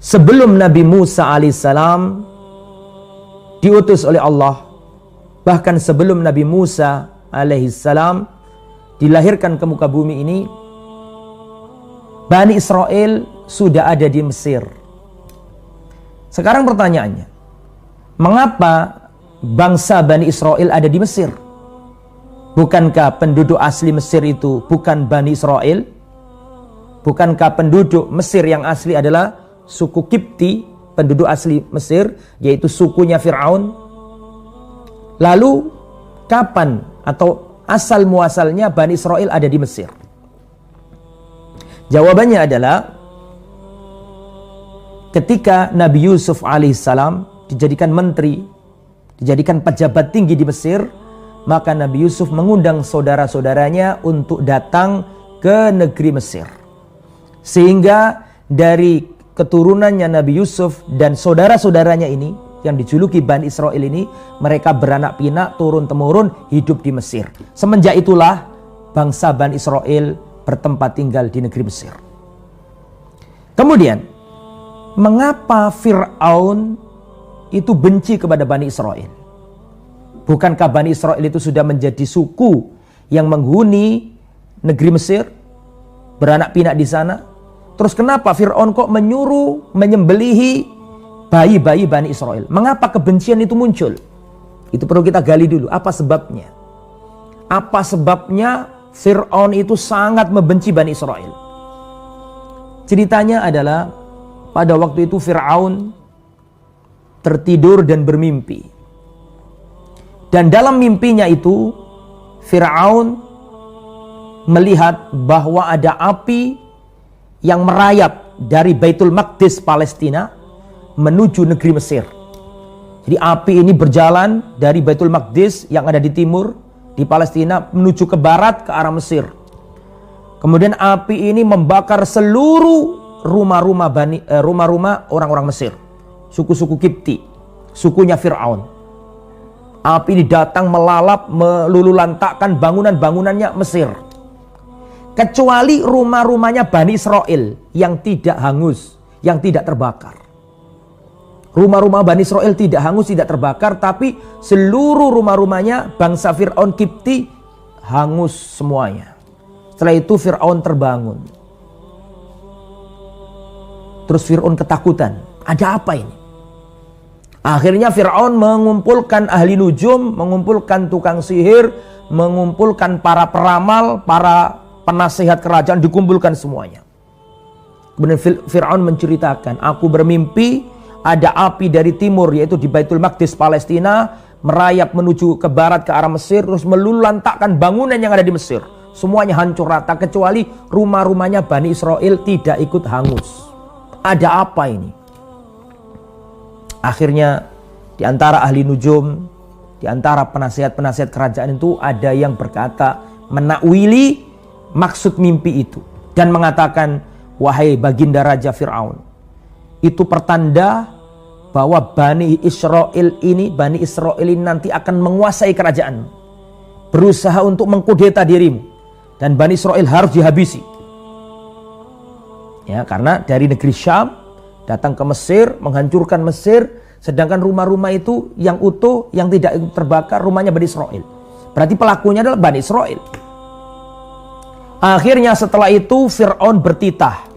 Sebelum Nabi Musa alaihissalam diutus oleh Allah, bahkan sebelum Nabi Musa alaihissalam dilahirkan ke muka bumi ini, Bani Israel sudah ada di Mesir. Sekarang pertanyaannya, mengapa bangsa Bani Israel ada di Mesir? Bukankah penduduk asli Mesir itu bukan Bani Israel? Bukankah penduduk Mesir yang asli adalah suku Kipti, penduduk asli Mesir, yaitu sukunya Fir'aun? Lalu kapan atau asal muasalnya Bani Israel ada di Mesir? Jawabannya adalah ketika Nabi Yusuf alaihissalam dijadikan menteri, dijadikan pejabat tinggi di Mesir, maka Nabi Yusuf mengundang saudara-saudaranya untuk datang ke negeri Mesir. Sehingga dari keturunannya Nabi Yusuf dan saudara-saudaranya ini yang dijuluki Bani Israel ini, mereka beranak pinak turun-temurun hidup di Mesir. Semenjak itulah bangsa Bani Israel bertempat tinggal di negeri Mesir. Kemudian, mengapa Fir'aun itu benci kepada Bani Israel? Bukankah Bani Israel itu sudah menjadi suku yang menghuni negeri Mesir, beranak pinak di sana? Terus kenapa Fir'aun kok menyuruh menyembelihi bayi-bayi Bani Israel? Mengapa kebencian itu muncul? Itu perlu kita gali dulu. Apa sebabnya? Apa sebabnya Fir'aun itu sangat membenci Bani Israel? Ceritanya adalah pada waktu itu Fir'aun tertidur dan bermimpi. Dan dalam mimpinya itu Fir'aun melihat bahwa ada api yang merayap dari Baitul Maqdis Palestina menuju negeri Mesir. Jadi api ini berjalan dari Baitul Maqdis yang ada di timur di Palestina menuju ke barat ke arah Mesir. Kemudian api ini membakar seluruh rumah-rumah orang-orang Mesir, suku-suku Kipti, sukunya Fir'aun. Api ini datang melalap, melululantakkan bangunan-bangunannya Mesir. Kecuali rumah-rumahnya Bani Israel yang tidak hangus, yang tidak terbakar. Rumah-rumah Bani Israel tidak hangus, tidak terbakar, tapi seluruh rumah-rumahnya bangsa Fir'aun Kipti hangus semuanya. Setelah itu Fir'aun terbangun. Terus Fir'aun ketakutan. Ada apa ini? Akhirnya Fir'aun mengumpulkan ahli nujum, mengumpulkan tukang sihir, mengumpulkan para peramal, para penasehat kerajaan, dikumpulkan semuanya. Kemudian Fir'aun menceritakan, aku bermimpi ada api dari timur, yaitu di Baitul Maqdis Palestina, merayap menuju ke barat ke arah Mesir, terus melululantakkan bangunan yang ada di Mesir. Semuanya hancur rata, kecuali rumah-rumahnya Bani Israel tidak ikut hangus. Ada apa ini? Akhirnya di antara ahli nujum, di antara penasihat-penasihat kerajaan itu ada yang berkata, menakwili maksud mimpi itu dan mengatakan, wahai baginda Raja Fir'aun, itu pertanda bahwa Bani Israel ini nanti akan menguasai kerajaan, berusaha untuk mengkudeta dirimu, dan Bani Israel harus dihabisi. Ya, karena dari negeri Syam datang ke Mesir, menghancurkan Mesir, sedangkan rumah-rumah itu yang utuh, yang tidak terbakar, rumahnya Bani Israel. Berarti pelakunya adalah Bani Israel. Akhirnya setelah itu Fir'aun bertitah,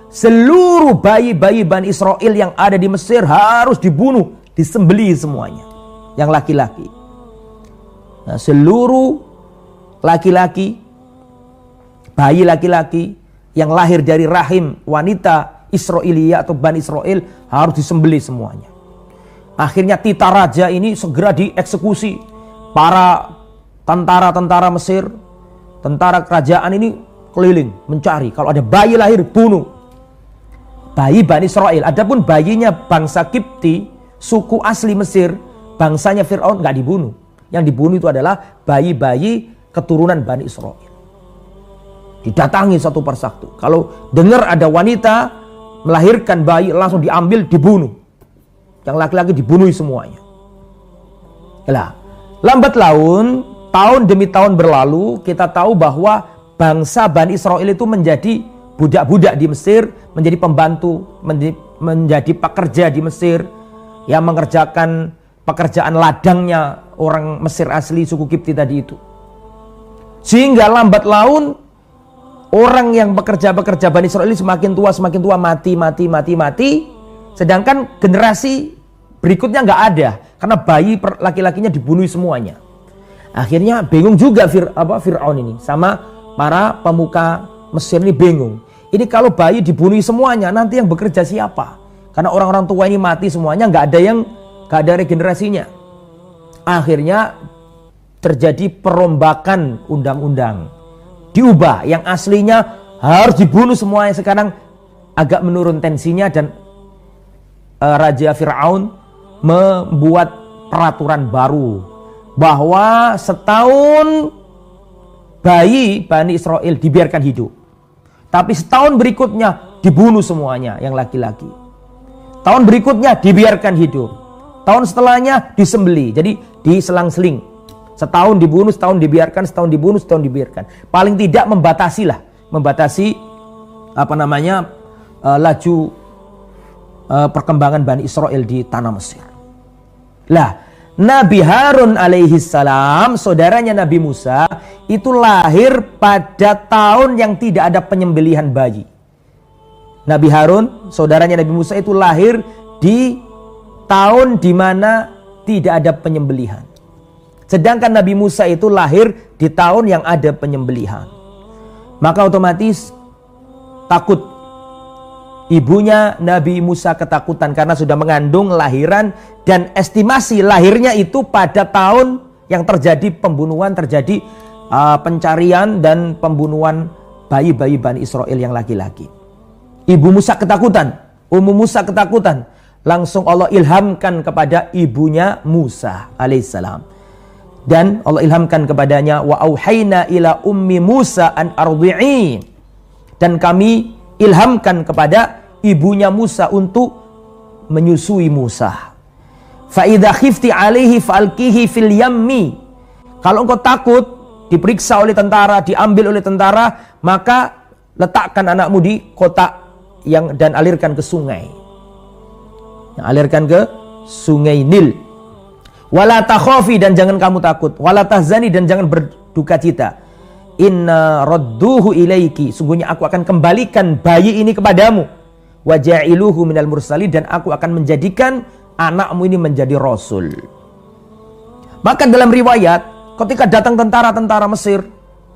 seluruh bayi-bayi Bani Israel yang ada di Mesir harus dibunuh, disembelih semuanya, yang laki-laki. Nah, seluruh laki-laki, bayi laki-laki yang lahir dari rahim wanita Israelia atau Bani Israel harus disembelih semuanya. Akhirnya titah raja ini segera dieksekusi. Para tentara-tentara Mesir, tentara kerajaan ini keliling mencari, kalau ada bayi lahir bunuh. Bayi Bani Israel. Adapun bayinya bangsa Kipti, suku asli Mesir, bangsanya Fir'aun, nggak dibunuh. Yang dibunuh itu adalah bayi-bayi keturunan Bani Israel. Didatangi satu persatu. Kalau dengar ada wanita melahirkan bayi, langsung diambil, dibunuh. Yang laki-laki dibunuh semuanya. Lah, lambat laun, tahun demi tahun berlalu, kita tahu bahwa bangsa Bani Israel itu menjadi budak-budak di Mesir, menjadi pembantu, menjadi pekerja di Mesir, yang mengerjakan pekerjaan ladangnya orang Mesir asli suku Kipti tadi itu. Sehingga lambat laun orang yang bekerja Bani Israel semakin tua mati. Sedangkan generasi berikutnya nggak ada, karena bayi laki-lakinya dibunuh semuanya. Akhirnya bingung juga Fir'aun ini sama para pemuka Mesir ini bingung. Ini kalau bayi dibunuh semuanya, nanti yang bekerja siapa? Karena orang-orang tua ini mati semuanya, nggak ada regenerasinya. Akhirnya terjadi perombakan undang-undang, diubah, yang aslinya harus dibunuh semuanya, sekarang agak menurun tensinya, dan Raja Fir'aun membuat peraturan baru bahwa setahun bayi Bani Israel dibiarkan hidup, tapi setahun berikutnya dibunuh semuanya yang laki-laki. Tahun berikutnya dibiarkan hidup, tahun setelahnya disembeli, jadi diselang-seling. Setahun dibunuh, setahun dibiarkan, setahun dibunuh, setahun dibiarkan. Paling tidak membatasi laju perkembangan Bani Israel di tanah Mesir. Lah, Nabi Harun alaihi salam, saudaranya Nabi Musa, itu lahir pada tahun yang tidak ada penyembelihan bayi. Nabi Harun, saudaranya Nabi Musa, itu lahir di tahun di mana tidak ada penyembelihan. Sedangkan Nabi Musa itu lahir di tahun yang ada penyembelihan. Maka otomatis takut. Ibunya Nabi Musa ketakutan karena sudah mengandung lahiran, dan estimasi lahirnya itu pada tahun yang terjadi pembunuhan, terjadi pencarian dan pembunuhan bayi-bayi Bani Israel yang laki-laki. Ibu Musa ketakutan, Ummu Musa ketakutan. Langsung Allah ilhamkan kepada ibunya Musa alaihissalam. Dan Allah ilhamkan kepadanya, wa auhayna ila ummi Musa an ardi'i. Dan kami ilhamkan kepada ibunya Musa untuk menyusui Musa. Fa idza khifti alaihi falqihi fil yammi. Kalau engkau takut diperiksa oleh tentara, diambil oleh tentara, maka letakkan anakmu di kotak dan alirkan ke sungai. Alirkan ke sungai Nil. Wala takhafi, dan jangan kamu takut. Wala tahzani, dan jangan berduka cita. Inna radduhu ilaiki, sungguhnya aku akan kembalikan bayi ini kepadamu. Wa ja'iluhu minal mursalin, dan aku akan menjadikan anakmu ini menjadi rasul. Maka dalam riwayat, ketika datang tentara-tentara Mesir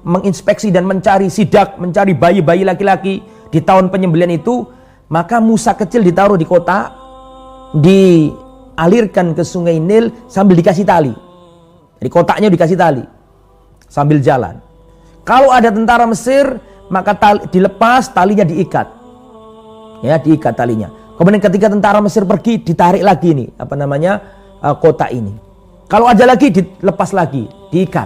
menginspeksi dan mencari sidak, mencari bayi-bayi laki-laki di tahun penyembelihan itu, maka Musa kecil ditaruh di kota, dialirkan ke sungai Nil sambil dikasih tali. Jadi kotaknya dikasih tali sambil jalan. Kalau ada tentara Mesir, maka dilepas, talinya diikat. Ya, diikat talinya. Kemudian ketika tentara Mesir pergi, ditarik lagi nih, kotak ini. Kalau ada lagi, dilepas lagi, diikat.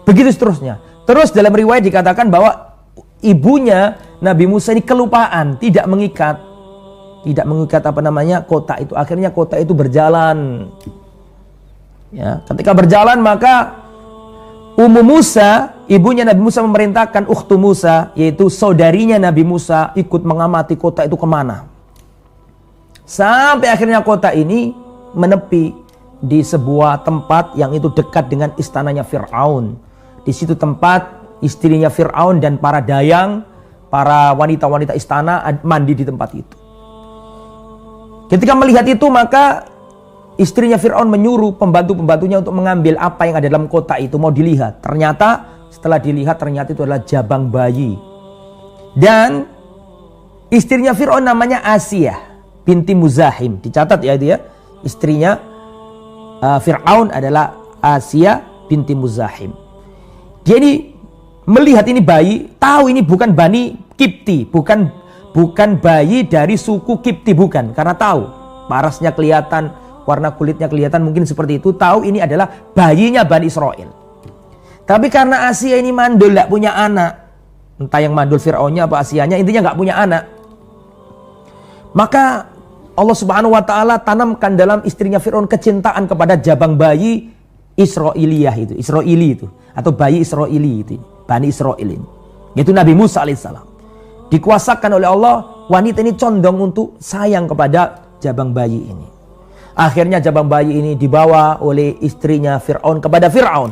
Begitu seterusnya. Terus dalam riwayat dikatakan bahwa ibunya Nabi Musa ini kelupaan, tidak mengikat kotak itu. Akhirnya kotak itu berjalan. Ya, ketika berjalan, maka Ummu Musa, ibunya Nabi Musa, memerintahkan ukhtu Musa, yaitu saudarinya Nabi Musa, ikut mengamati kota itu kemana. Sampai akhirnya kota ini menepi di sebuah tempat yang itu dekat dengan istananya Fir'aun. Di situ tempat istrinya Fir'aun dan para dayang, para wanita-wanita istana mandi di tempat itu. Ketika melihat itu, maka istrinya Fir'aun menyuruh pembantu-pembantunya untuk mengambil apa yang ada dalam kota itu, mau dilihat. Ternyata setelah dilihat, ternyata itu adalah jabang bayi. Dan istrinya Fir'aun namanya Asiyah binti Muzahim. Dicatat ya itu ya. Istrinya Fir'aun adalah Asiyah binti Muzahim. Dia ini melihat ini bayi, tahu ini bukan Bani Kipti, bukan bayi dari suku Kipti, bukan. Karena tahu parasnya kelihatan, warna kulitnya kelihatan, mungkin seperti itu, tahu ini adalah bayinya Bani Israel. Tapi karena Asia ini mandul, tidak punya anak, entah yang mandul Fir'aunnya apa Asianya, intinya nggak punya anak, maka Allah Subhanahu wa ta'ala tanamkan dalam istrinya Fir'aun kecintaan kepada jabang bayi Israiliyah itu, Israili itu, atau bayi Israili itu. Bani Israel ini, yaitu Nabi Musa alaihissalam. Dikuasakan oleh Allah, wanita ini condong untuk sayang kepada jabang bayi ini. Akhirnya jabang bayi ini dibawa oleh istrinya Fir'aun kepada Fir'aun.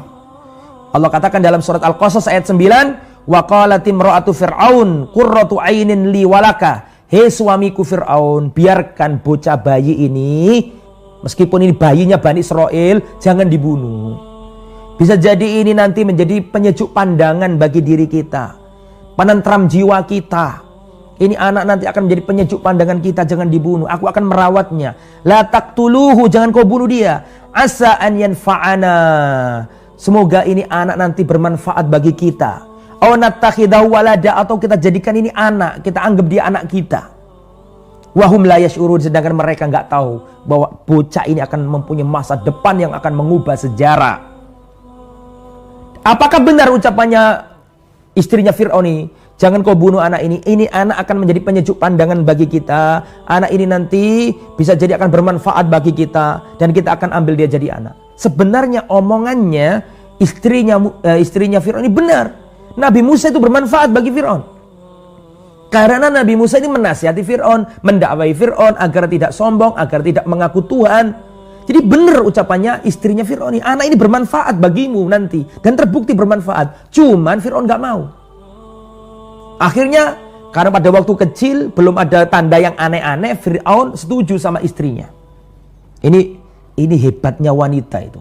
Allah katakan dalam surat Al-Qasas ayat 9, wa qalat imra'atu Fir'aun qurratu ainin li walaka. Hei suamiku Fir'aun, biarkan bocah bayi ini, meskipun ini bayinya Bani Israel, jangan dibunuh. Bisa jadi ini nanti menjadi penyejuk pandangan bagi diri kita, penentram jiwa kita. Ini anak nanti akan menjadi penyejuk pandangan kita, jangan dibunuh. Aku akan merawatnya. La taqtuluhu, jangan kau bunuh dia. Asa an yanfa'ana. Semoga ini anak nanti bermanfaat bagi kita. Aw nattakhidahu walada, atau kita jadikan ini anak, kita anggap dia anak kita. Wahum la yash'urun, sedangkan mereka nggak tahu bahwa bocah ini akan mempunyai masa depan yang akan mengubah sejarah. Apakah benar ucapannya istrinya Fir'aun ini? Jangan kau bunuh anak ini. Ini anak akan menjadi penyejuk pandangan bagi kita. Anak ini nanti bisa jadi akan bermanfaat bagi kita, dan kita akan ambil dia jadi anak. Sebenarnya omongannya istrinya Fir'aun ini benar. Nabi Musa itu bermanfaat bagi Fir'aun. Karena Nabi Musa ini menasihati Fir'aun, mendakwai Fir'aun agar tidak sombong, agar tidak mengaku Tuhan. Jadi benar ucapannya istrinya Fir'aun ini. Anak ini bermanfaat bagimu nanti, dan terbukti bermanfaat. Cuman Fir'aun gak mau. Akhirnya karena pada waktu kecil belum ada tanda yang aneh-aneh, Fir'aun setuju sama istrinya. Ini hebatnya wanita itu.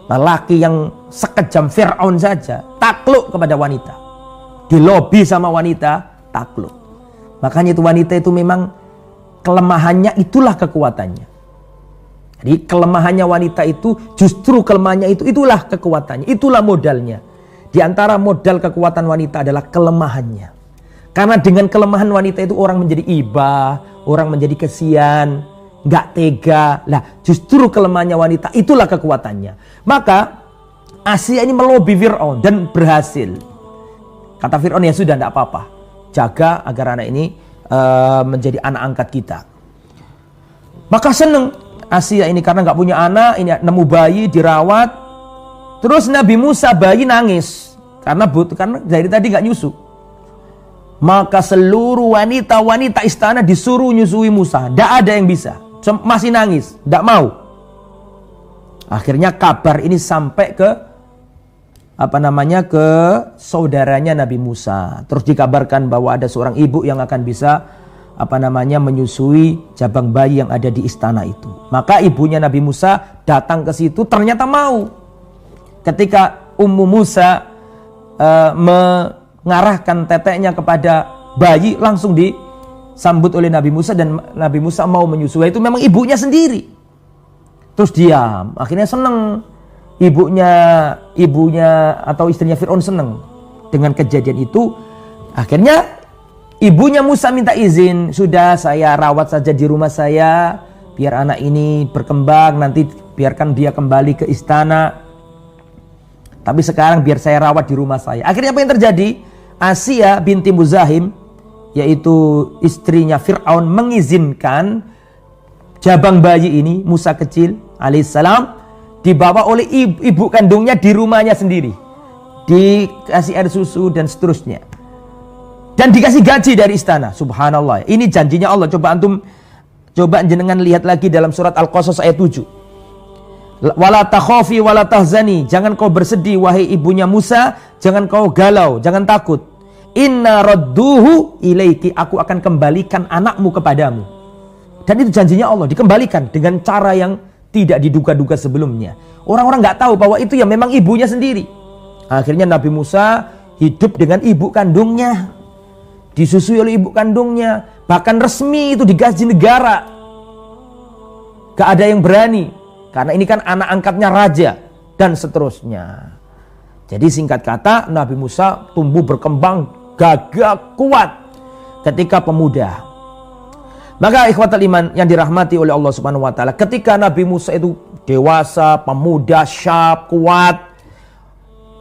Lelaki yang sekejam Fir'aun saja takluk kepada wanita. Dilobi sama wanita, takluk. Makanya itu wanita itu memang kelemahannya itulah kekuatannya. Jadi kelemahannya wanita itu, justru kelemahannya itulah kekuatannya, itulah modalnya. Di antara modal kekuatan wanita adalah kelemahannya. Karena dengan kelemahan wanita itu orang menjadi iba, orang menjadi kesian, nggak tega. Lah, justru kelemahannya wanita itulah kekuatannya. Maka Asia ini melobi Fir'aun dan berhasil. Kata Fir'aun, ya sudah, tidak apa-apa. Jaga agar anak ini menjadi anak angkat kita. Maka senang Asia ini karena nggak punya anak, ini nemu bayi dirawat. Terus Nabi Musa bayi nangis karena dari tadi nggak nyusu. Maka seluruh wanita istana disuruh nyusui Musa. Tidak ada yang bisa. Masih nangis. Tidak mau. Akhirnya kabar ini sampai ke ke saudaranya Nabi Musa. Terus dikabarkan bahwa ada seorang ibu yang akan bisa menyusui jabang bayi yang ada di istana itu. Maka ibunya Nabi Musa datang ke situ, ternyata mau. Ketika Ummu Musa mengarahkan teteknya kepada bayi, langsung disambut oleh Nabi Musa, dan Nabi Musa mau menyusui. Itu memang ibunya sendiri. Terus diam. Akhirnya senang. Ibunya atau istrinya Fir'aun senang dengan kejadian itu. Akhirnya ibunya Musa minta izin, sudah saya rawat saja di rumah saya, biar anak ini berkembang, nanti biarkan dia kembali ke istana. Tapi sekarang biar saya rawat di rumah saya. Akhirnya apa yang terjadi? Asia binti Muzahim, yaitu istrinya Fir'aun, mengizinkan jabang bayi ini, Musa kecil alaihissalam, dibawa oleh ibu kandungnya di rumahnya sendiri. Dikasih air susu dan seterusnya. Dan dikasih gaji dari istana. Subhanallah. Ini janjinya Allah. Coba jenengan lihat lagi dalam surat Al-Qasas ayat 7. Wala takhafi wala tahzani. Jangan kau bersedih wahai ibunya Musa, jangan kau galau, jangan takut. Inna radduhu ilaiki. Aku akan kembalikan anakmu kepadamu. Dan itu janjinya Allah, dikembalikan dengan cara yang tidak diduga-duga sebelumnya. Orang-orang nggak tahu bahwa itu ya memang ibunya sendiri. Akhirnya Nabi Musa hidup dengan ibu kandungnya, disusui oleh ibu kandungnya, bahkan resmi itu digaji negara. Gak ada yang berani, karena ini kan anak angkatnya raja, dan seterusnya. Jadi singkat kata, Nabi Musa tumbuh berkembang gagah kuat ketika pemuda. Maka ikhwatal iman yang dirahmati oleh Allah Subhanahu wa taala, ketika Nabi Musa itu dewasa, pemuda, syab, kuat,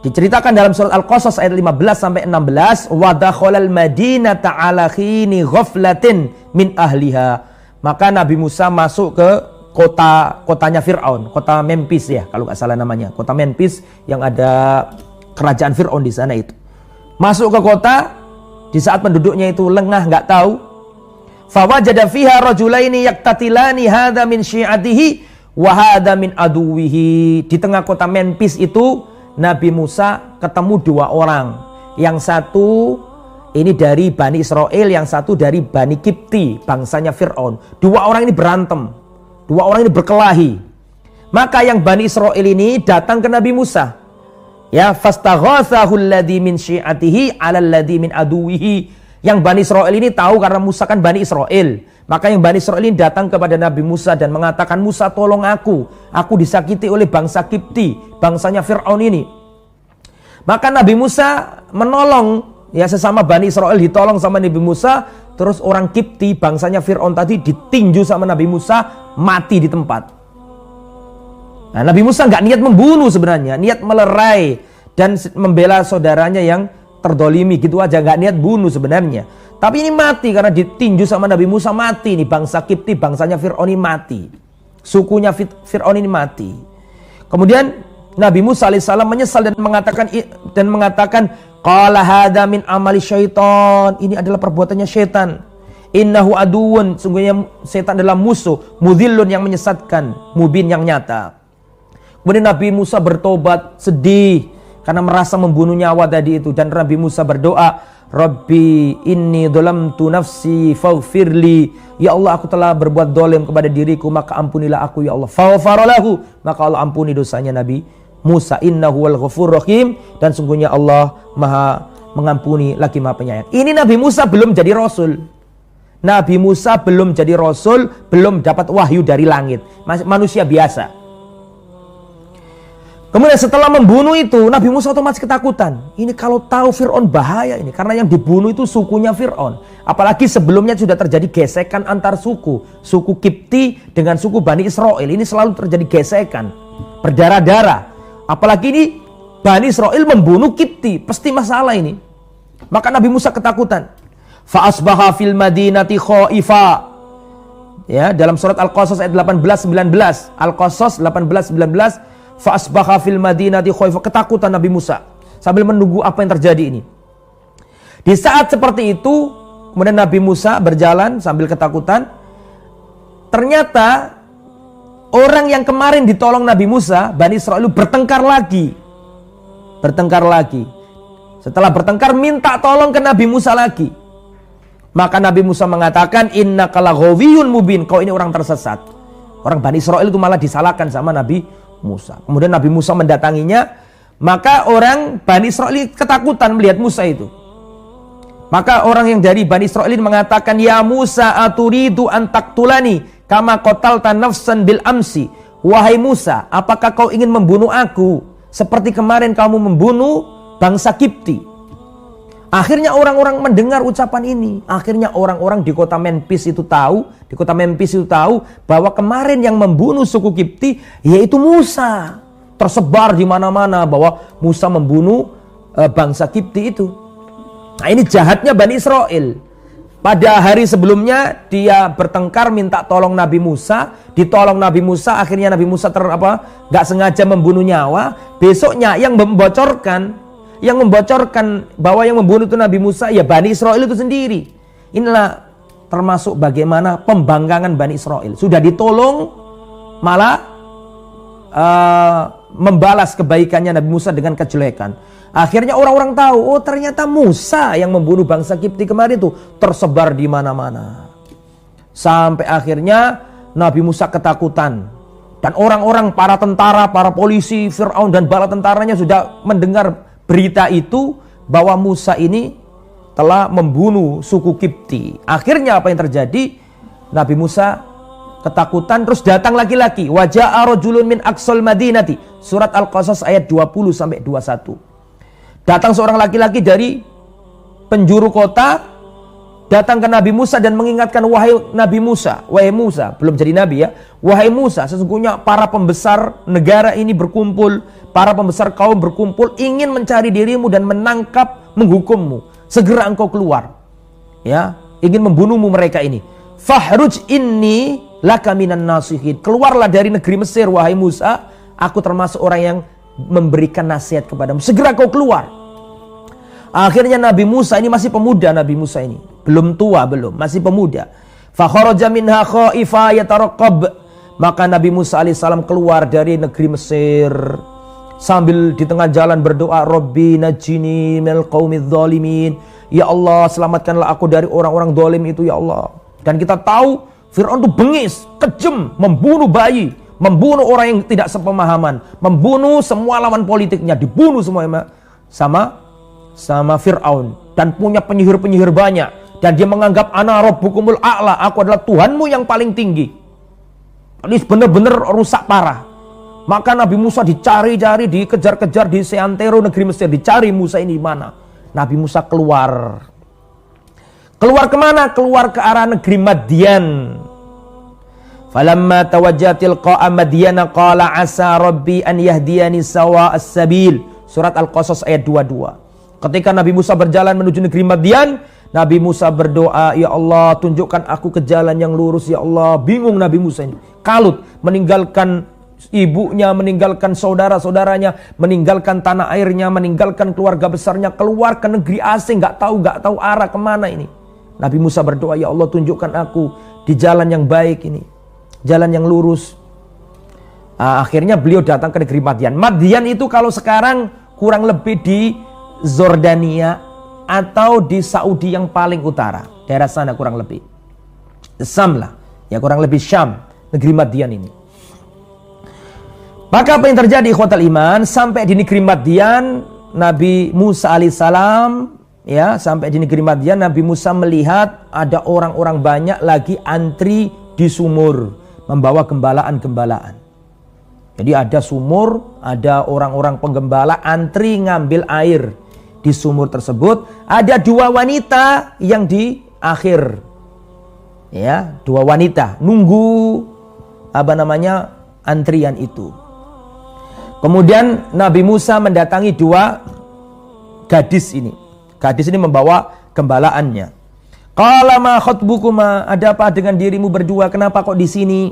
diceritakan dalam surat Al-Qasas ayat 15 sampai 16, wa dakhalal madinata ala khini ghaflatin min ahliha. Maka Nabi Musa masuk ke kotanya Fir'aun, kota Memphis ya, kalau nggak salah namanya, kota Memphis yang ada kerajaan Fir'aun di sana itu. Masuk ke kota, di saat penduduknya itu lengah, nggak tahu. Fawajada fiha rajulaini yaktatilani hadza min syi'atihi wa hadza min aduwihi. Di tengah kota Memphis itu Nabi Musa ketemu dua orang. Yang satu ini dari Bani Israel, yang satu dari Bani Kipti, bangsanya Fir'aun. Dua orang ini berantem. Dua orang ini berkelahi. Maka yang Bani Israel ini datang ke Nabi Musa. Ya, fastaghatsahu alladzi min syi'atihi 'ala alladzi min aduwihi. Yang Bani Israel ini tahu karena Musa kan Bani Israel. Maka yang Bani Israel ini datang kepada Nabi Musa dan mengatakan, Musa tolong aku. Aku disakiti oleh bangsa Kipti, bangsanya Fir'aun ini. Maka Nabi Musa menolong, ya sesama Bani Israel ditolong sama Nabi Musa. Terus orang Kipti, bangsanya Fir'aun tadi ditinju sama Nabi Musa, mati di tempat. Nah, Nabi Musa nggak niat membunuh sebenarnya, niat melerai dan membela saudaranya yang terdolimi gitu aja, nggak niat bunuh sebenarnya. Tapi ini mati karena ditinju sama Nabi Musa, mati nih bangsa Kipti, bangsanya Fir'aun ini mati, sukunya Fir'aun ini mati. Kemudian Nabi Musa alaihissalam menyesal dan mengatakan qala hadza min amali syaitan, ini adalah perbuatannya syaitan. Innahu aduun, sungguhnya setan adalah musuh, mudhillun yang menyesatkan, mubin yang nyata. Kemudian Nabi Musa bertobat, sedih karena merasa membunuh nyawa tadi itu. Dan Nabi Musa berdoa, Rabbi inni dhalamtu nafsi faghfirli. Ya Allah, aku telah berbuat dolim kepada diriku, maka ampunilah aku ya Allah. Faghfara lahu, maka Allah ampuni dosanya Nabi Musa. Innahu wal ghafurur rahim, dan sungguhnya Allah maha mengampuni lagi maha penyayang. Ini Nabi Musa belum jadi rasul. Nabi Musa belum jadi rasul, belum dapat wahyu dari langit, masih manusia biasa. Kemudian setelah membunuh itu, Nabi Musa otomatis ketakutan. Ini kalau tahu Fir'aun bahaya ini, karena yang dibunuh itu sukunya Fir'aun. Apalagi sebelumnya sudah terjadi gesekan antar suku. Suku Kipti dengan suku Bani Israel. Ini selalu terjadi gesekan, berdarah-darah. Apalagi ini Bani Israel membunuh Kipti, pasti masalah ini. Maka Nabi Musa ketakutan. Fa'asbaha fil madinati khaifa. Ya, dalam surat Al-Qasas ayat 18-19. Al-Qasas 18-19. Fa'asbaha fil madinati khaifa, ketakutan Nabi Musa sambil menunggu apa yang terjadi ini. Di saat seperti itu, kemudian Nabi Musa berjalan sambil ketakutan. Ternyata orang yang kemarin ditolong Nabi Musa, Bani Israel, bertengkar lagi. Bertengkar lagi. Setelah bertengkar, minta tolong ke Nabi Musa lagi. Maka Nabi Musa mengatakan, innaka laghawiyyun mubin, kau ini orang tersesat. Orang Bani Israel itu malah disalahkan sama Nabi Musa. Kemudian Nabi Musa mendatanginya, maka orang Bani Israel ketakutan melihat Musa itu. Maka orang yang dari Bani Israel mengatakan, ya Musa aturidu an taqtulani kama qatalta nafsan bil amsi. Wahai Musa, apakah kau ingin membunuh aku seperti kemarin kamu membunuh bangsa Kipti? Akhirnya orang-orang mendengar ucapan ini. Akhirnya orang-orang di kota Memphis itu tahu, bahwa kemarin yang membunuh suku Kipti yaitu Musa. Tersebar di mana-mana bahwa Musa membunuh bangsa Kipti itu. Nah, ini jahatnya Bani Israel. Pada hari sebelumnya dia bertengkar minta tolong Nabi Musa, ditolong Nabi Musa, akhirnya Nabi Musa nggak sengaja membunuh nyawa. Besoknya yang membocorkan bahwa yang membunuh itu Nabi Musa, ya Bani Israel itu sendiri. Inilah termasuk bagaimana pembangkangan Bani Israel. Sudah ditolong, malah membalas kebaikannya Nabi Musa dengan kejelekan. Akhirnya orang-orang tahu, oh ternyata Musa yang membunuh bangsa Kipti kemarin itu, tersebar di mana-mana. Sampai akhirnya Nabi Musa ketakutan. Dan orang-orang, para tentara, para polisi, Fir'aun dan bala tentaranya sudah mendengar berita itu bahwa Musa ini telah membunuh suku Kipti. Akhirnya apa yang terjadi? Nabi Musa ketakutan, terus datang laki-laki. Waja'a rajulun min aqsal madinati. Surat Al-Qasas ayat 20-21. Datang seorang laki-laki dari penjuru kota, datang ke Nabi Musa dan mengingatkan, wahai Musa, belum jadi nabi ya. Wahai Musa, sesungguhnya para pembesar negara ini berkumpul, para pembesar kaum berkumpul ingin mencari dirimu dan menangkap, menghukummu. Segera engkau keluar. Ya, ingin membunuhmu mereka ini. Fahruj inni laka minan nasihin. Keluarlah dari negeri Mesir wahai Musa, aku termasuk orang yang memberikan nasihat kepadamu. Segera kau keluar. Akhirnya Nabi Musa ini masih pemuda, Nabi Musa ini belum tua, belum, masih pemuda. Fa kharaja minha khaifa yatarqab. Maka Nabi Musa alaihissalam keluar dari negeri Mesir sambil di tengah jalan berdoa, Rabbi najini minal qaumidz zalimin. Ya Allah, selamatkanlah aku dari orang-orang zalim itu ya Allah. Dan kita tahu Fir'aun itu bengis, kejam, membunuh bayi, membunuh orang yang tidak sepemahaman, membunuh semua lawan politiknya, dibunuh semua sama Fir'aun, dan punya penyihir-penyihir banyak, dan dia menganggap ana rabbukumul a'la, aku adalah Tuhanmu yang paling tinggi. Ini benar-benar rusak parah. Maka Nabi Musa dicari-cari, dikejar-kejar di seantero negeri Mesir, dicari Musa ini mana. Nabi Musa keluar. Keluar kemana? Keluar ke arah negeri Madian. Falamma tawajjah tilqa'a Madyana qala asa rabbi an yahdiyani sawa'as sabil. Surat Al-Qasas ayat 22. Ketika Nabi Musa berjalan menuju negeri Madian, Nabi Musa berdoa, ya Allah, tunjukkan aku ke jalan yang lurus ya Allah. Bingung Nabi Musa ini, kalut, meninggalkan ibunya, meninggalkan saudara-saudaranya, meninggalkan tanah airnya, meninggalkan keluarga besarnya, keluar ke negeri asing, nggak tahu arah kemana ini. Nabi Musa berdoa, ya Allah, tunjukkan aku di jalan yang baik ini, jalan yang lurus. Akhirnya beliau datang ke negeri Madian. Madian itu kalau sekarang kurang lebih di Zordania atau di Saudi yang paling utara, daerah sana kurang lebih. Syam lah, ya kurang lebih Syam, negeri Madian ini. Maka apa yang terjadi ikhwatal iman, sampai di negeri Madian, Nabi Musa alaihissalam, ya, sampai di negeri Madian, Nabi Musa melihat ada orang-orang banyak lagi antri di sumur, membawa gembalaan-gembalaan. Jadi ada sumur, ada orang-orang penggembala antri ngambil air di sumur tersebut. Ada dua wanita yang di akhir, ya, dua wanita nunggu antrian itu. Kemudian Nabi Musa mendatangi dua gadis ini. Gadis ini membawa gembalaannya. Qala ma khatbukuma, ada apa dengan dirimu berdua? Kenapa kok di sini?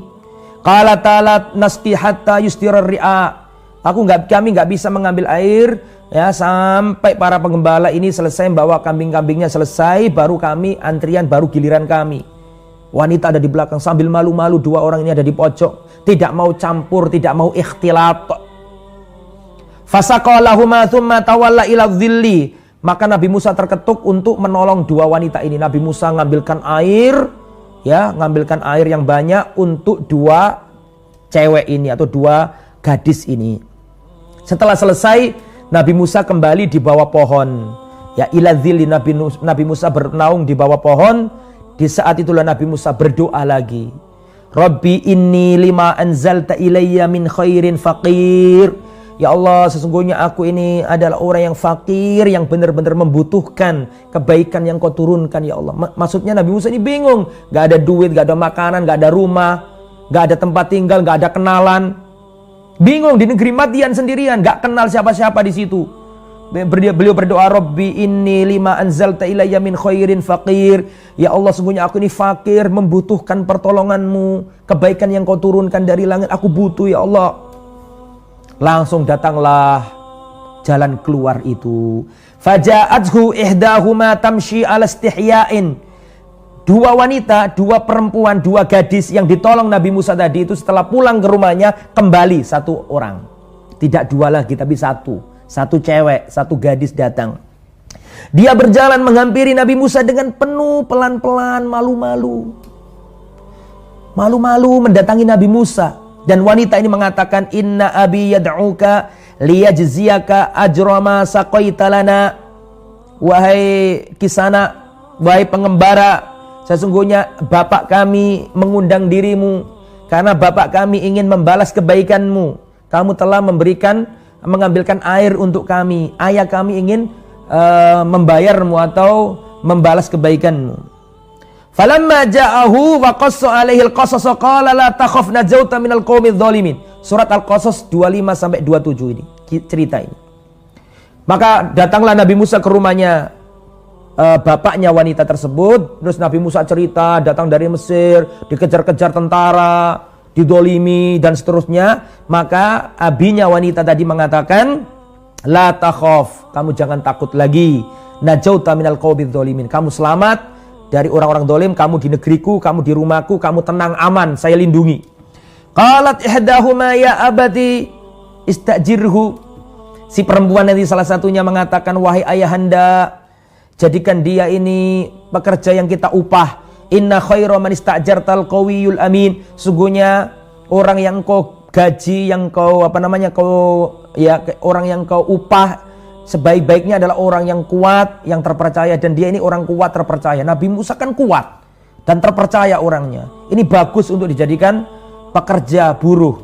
Qala talat nasqi hatta yustirar ri'a. Kami nggak bisa mengambil air ya sampai para penggembala ini selesai membawa kambing-kambingnya selesai, baru kami antrian, baru giliran kami. Wanita ada di belakang sambil malu-malu, dua orang ini ada di pojok, tidak mau campur, tidak mau ikhtilat. Fasaqalahuma thumma tawalla ila dhilli. Maka Nabi Musa terketuk untuk menolong dua wanita ini. Nabi Musa ngambilkan air, ya, ngambilkan air yang banyak untuk dua cewek ini atau dua gadis ini. Setelah selesai, Nabi Musa kembali di bawah pohon. Ya, ila dhilli, Nabi Musa bernaung di bawah pohon. Di saat itulah Nabi Musa berdoa lagi. Rabbi inni lima anzalta ilayya min khairin faqir. Ya Allah, sesungguhnya aku ini adalah orang yang fakir, yang benar-benar membutuhkan kebaikan yang kau turunkan ya Allah. Maksudnya Nabi Musa ini bingung. Gak ada duit, gak ada makanan, gak ada rumah, gak ada tempat tinggal, gak ada kenalan. Bingung di negeri Madian sendirian, gak kenal siapa-siapa di situ. Beliau berdoa, Rabbi inni lima anzalta ilayya min khairin faqir. Ya Allah, sesungguhnya aku ini fakir, membutuhkan pertolonganmu, kebaikan yang kau turunkan dari langit, aku butuh ya Allah. Langsung datanglah jalan keluar itu. Faja'athu ihdahuma tamshi ala istihya'in. Dua wanita, dua perempuan, dua gadis yang ditolong Nabi Musa tadi itu setelah pulang ke rumahnya kembali satu orang. Tidak dua lagi tapi satu. Satu cewek, satu gadis datang. Dia berjalan menghampiri Nabi Musa dengan penuh pelan-pelan, malu-malu. Malu-malu mendatangi Nabi Musa. Dan wanita ini mengatakan, inna abi yad'uka liyajziyaka ajra ma saqaita lana. Wahai kisana, wahai pengembara, sesungguhnya bapak kami mengundang dirimu karena bapak kami ingin membalas kebaikanmu. Kamu telah mengambilkan air untuk kami. Ayah kami ingin membayarmu atau membalas kebaikanmu. Falamma ja'ahu wa qassa alaihi al-qasas qala la takhaf najauta minal qaumidz zalimin. Surat Al-Qasas 25 sampai 27 ini cerita ini. Maka datanglah Nabi Musa ke rumahnya bapaknya wanita tersebut. Terus Nabi Musa cerita datang dari Mesir, dikejar-kejar tentara, didolimi dan seterusnya. Maka abinya wanita tadi mengatakan, la takhaf, kamu jangan takut lagi. najauta minal qaumidz dzalimin. Kamu selamat dari orang-orang zalim, kamu di negeriku, kamu di rumahku, kamu tenang aman, saya lindungi. Qalat ihdahuma ya abati istajirhu. Si perempuan nanti salah satunya mengatakan, wahai ayahanda, jadikan dia ini pekerja yang kita upah. Inna khaira man istajartal qawiyul amin. Sungguhnya orang yang kau gaji, yang kau orang yang kau upah sebaik-baiknya adalah orang yang kuat, yang terpercaya, dan dia ini orang kuat terpercaya. Nabi Musa kan kuat dan terpercaya orangnya. Ini bagus untuk dijadikan pekerja buruh.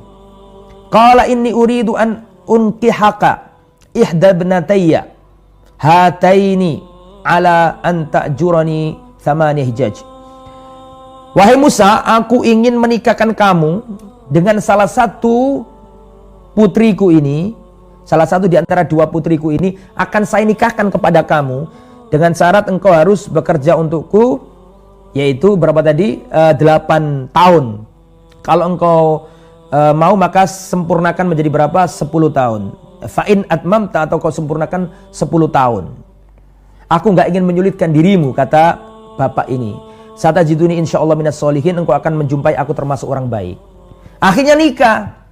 Qala inni uridu an unkihaka ihda ibnatayya hataini ala an ta'jurani thamani hijaj. Wahai Musa, aku ingin menikahkan kamu dengan salah satu putriku ini. Salah satu di antara dua putriku ini akan saya nikahkan kepada kamu dengan syarat engkau harus bekerja untukku, yaitu berapa tadi? 8 tahun. Kalau engkau mau maka sempurnakan menjadi berapa? 10 tahun. Fa'in atmamta, atau kau sempurnakan 10 tahun. Aku nggak ingin menyulitkan dirimu, kata bapak ini. Satajiduni insyaallah minas sholihin, engkau akan menjumpai aku termasuk orang baik. Akhirnya nikah.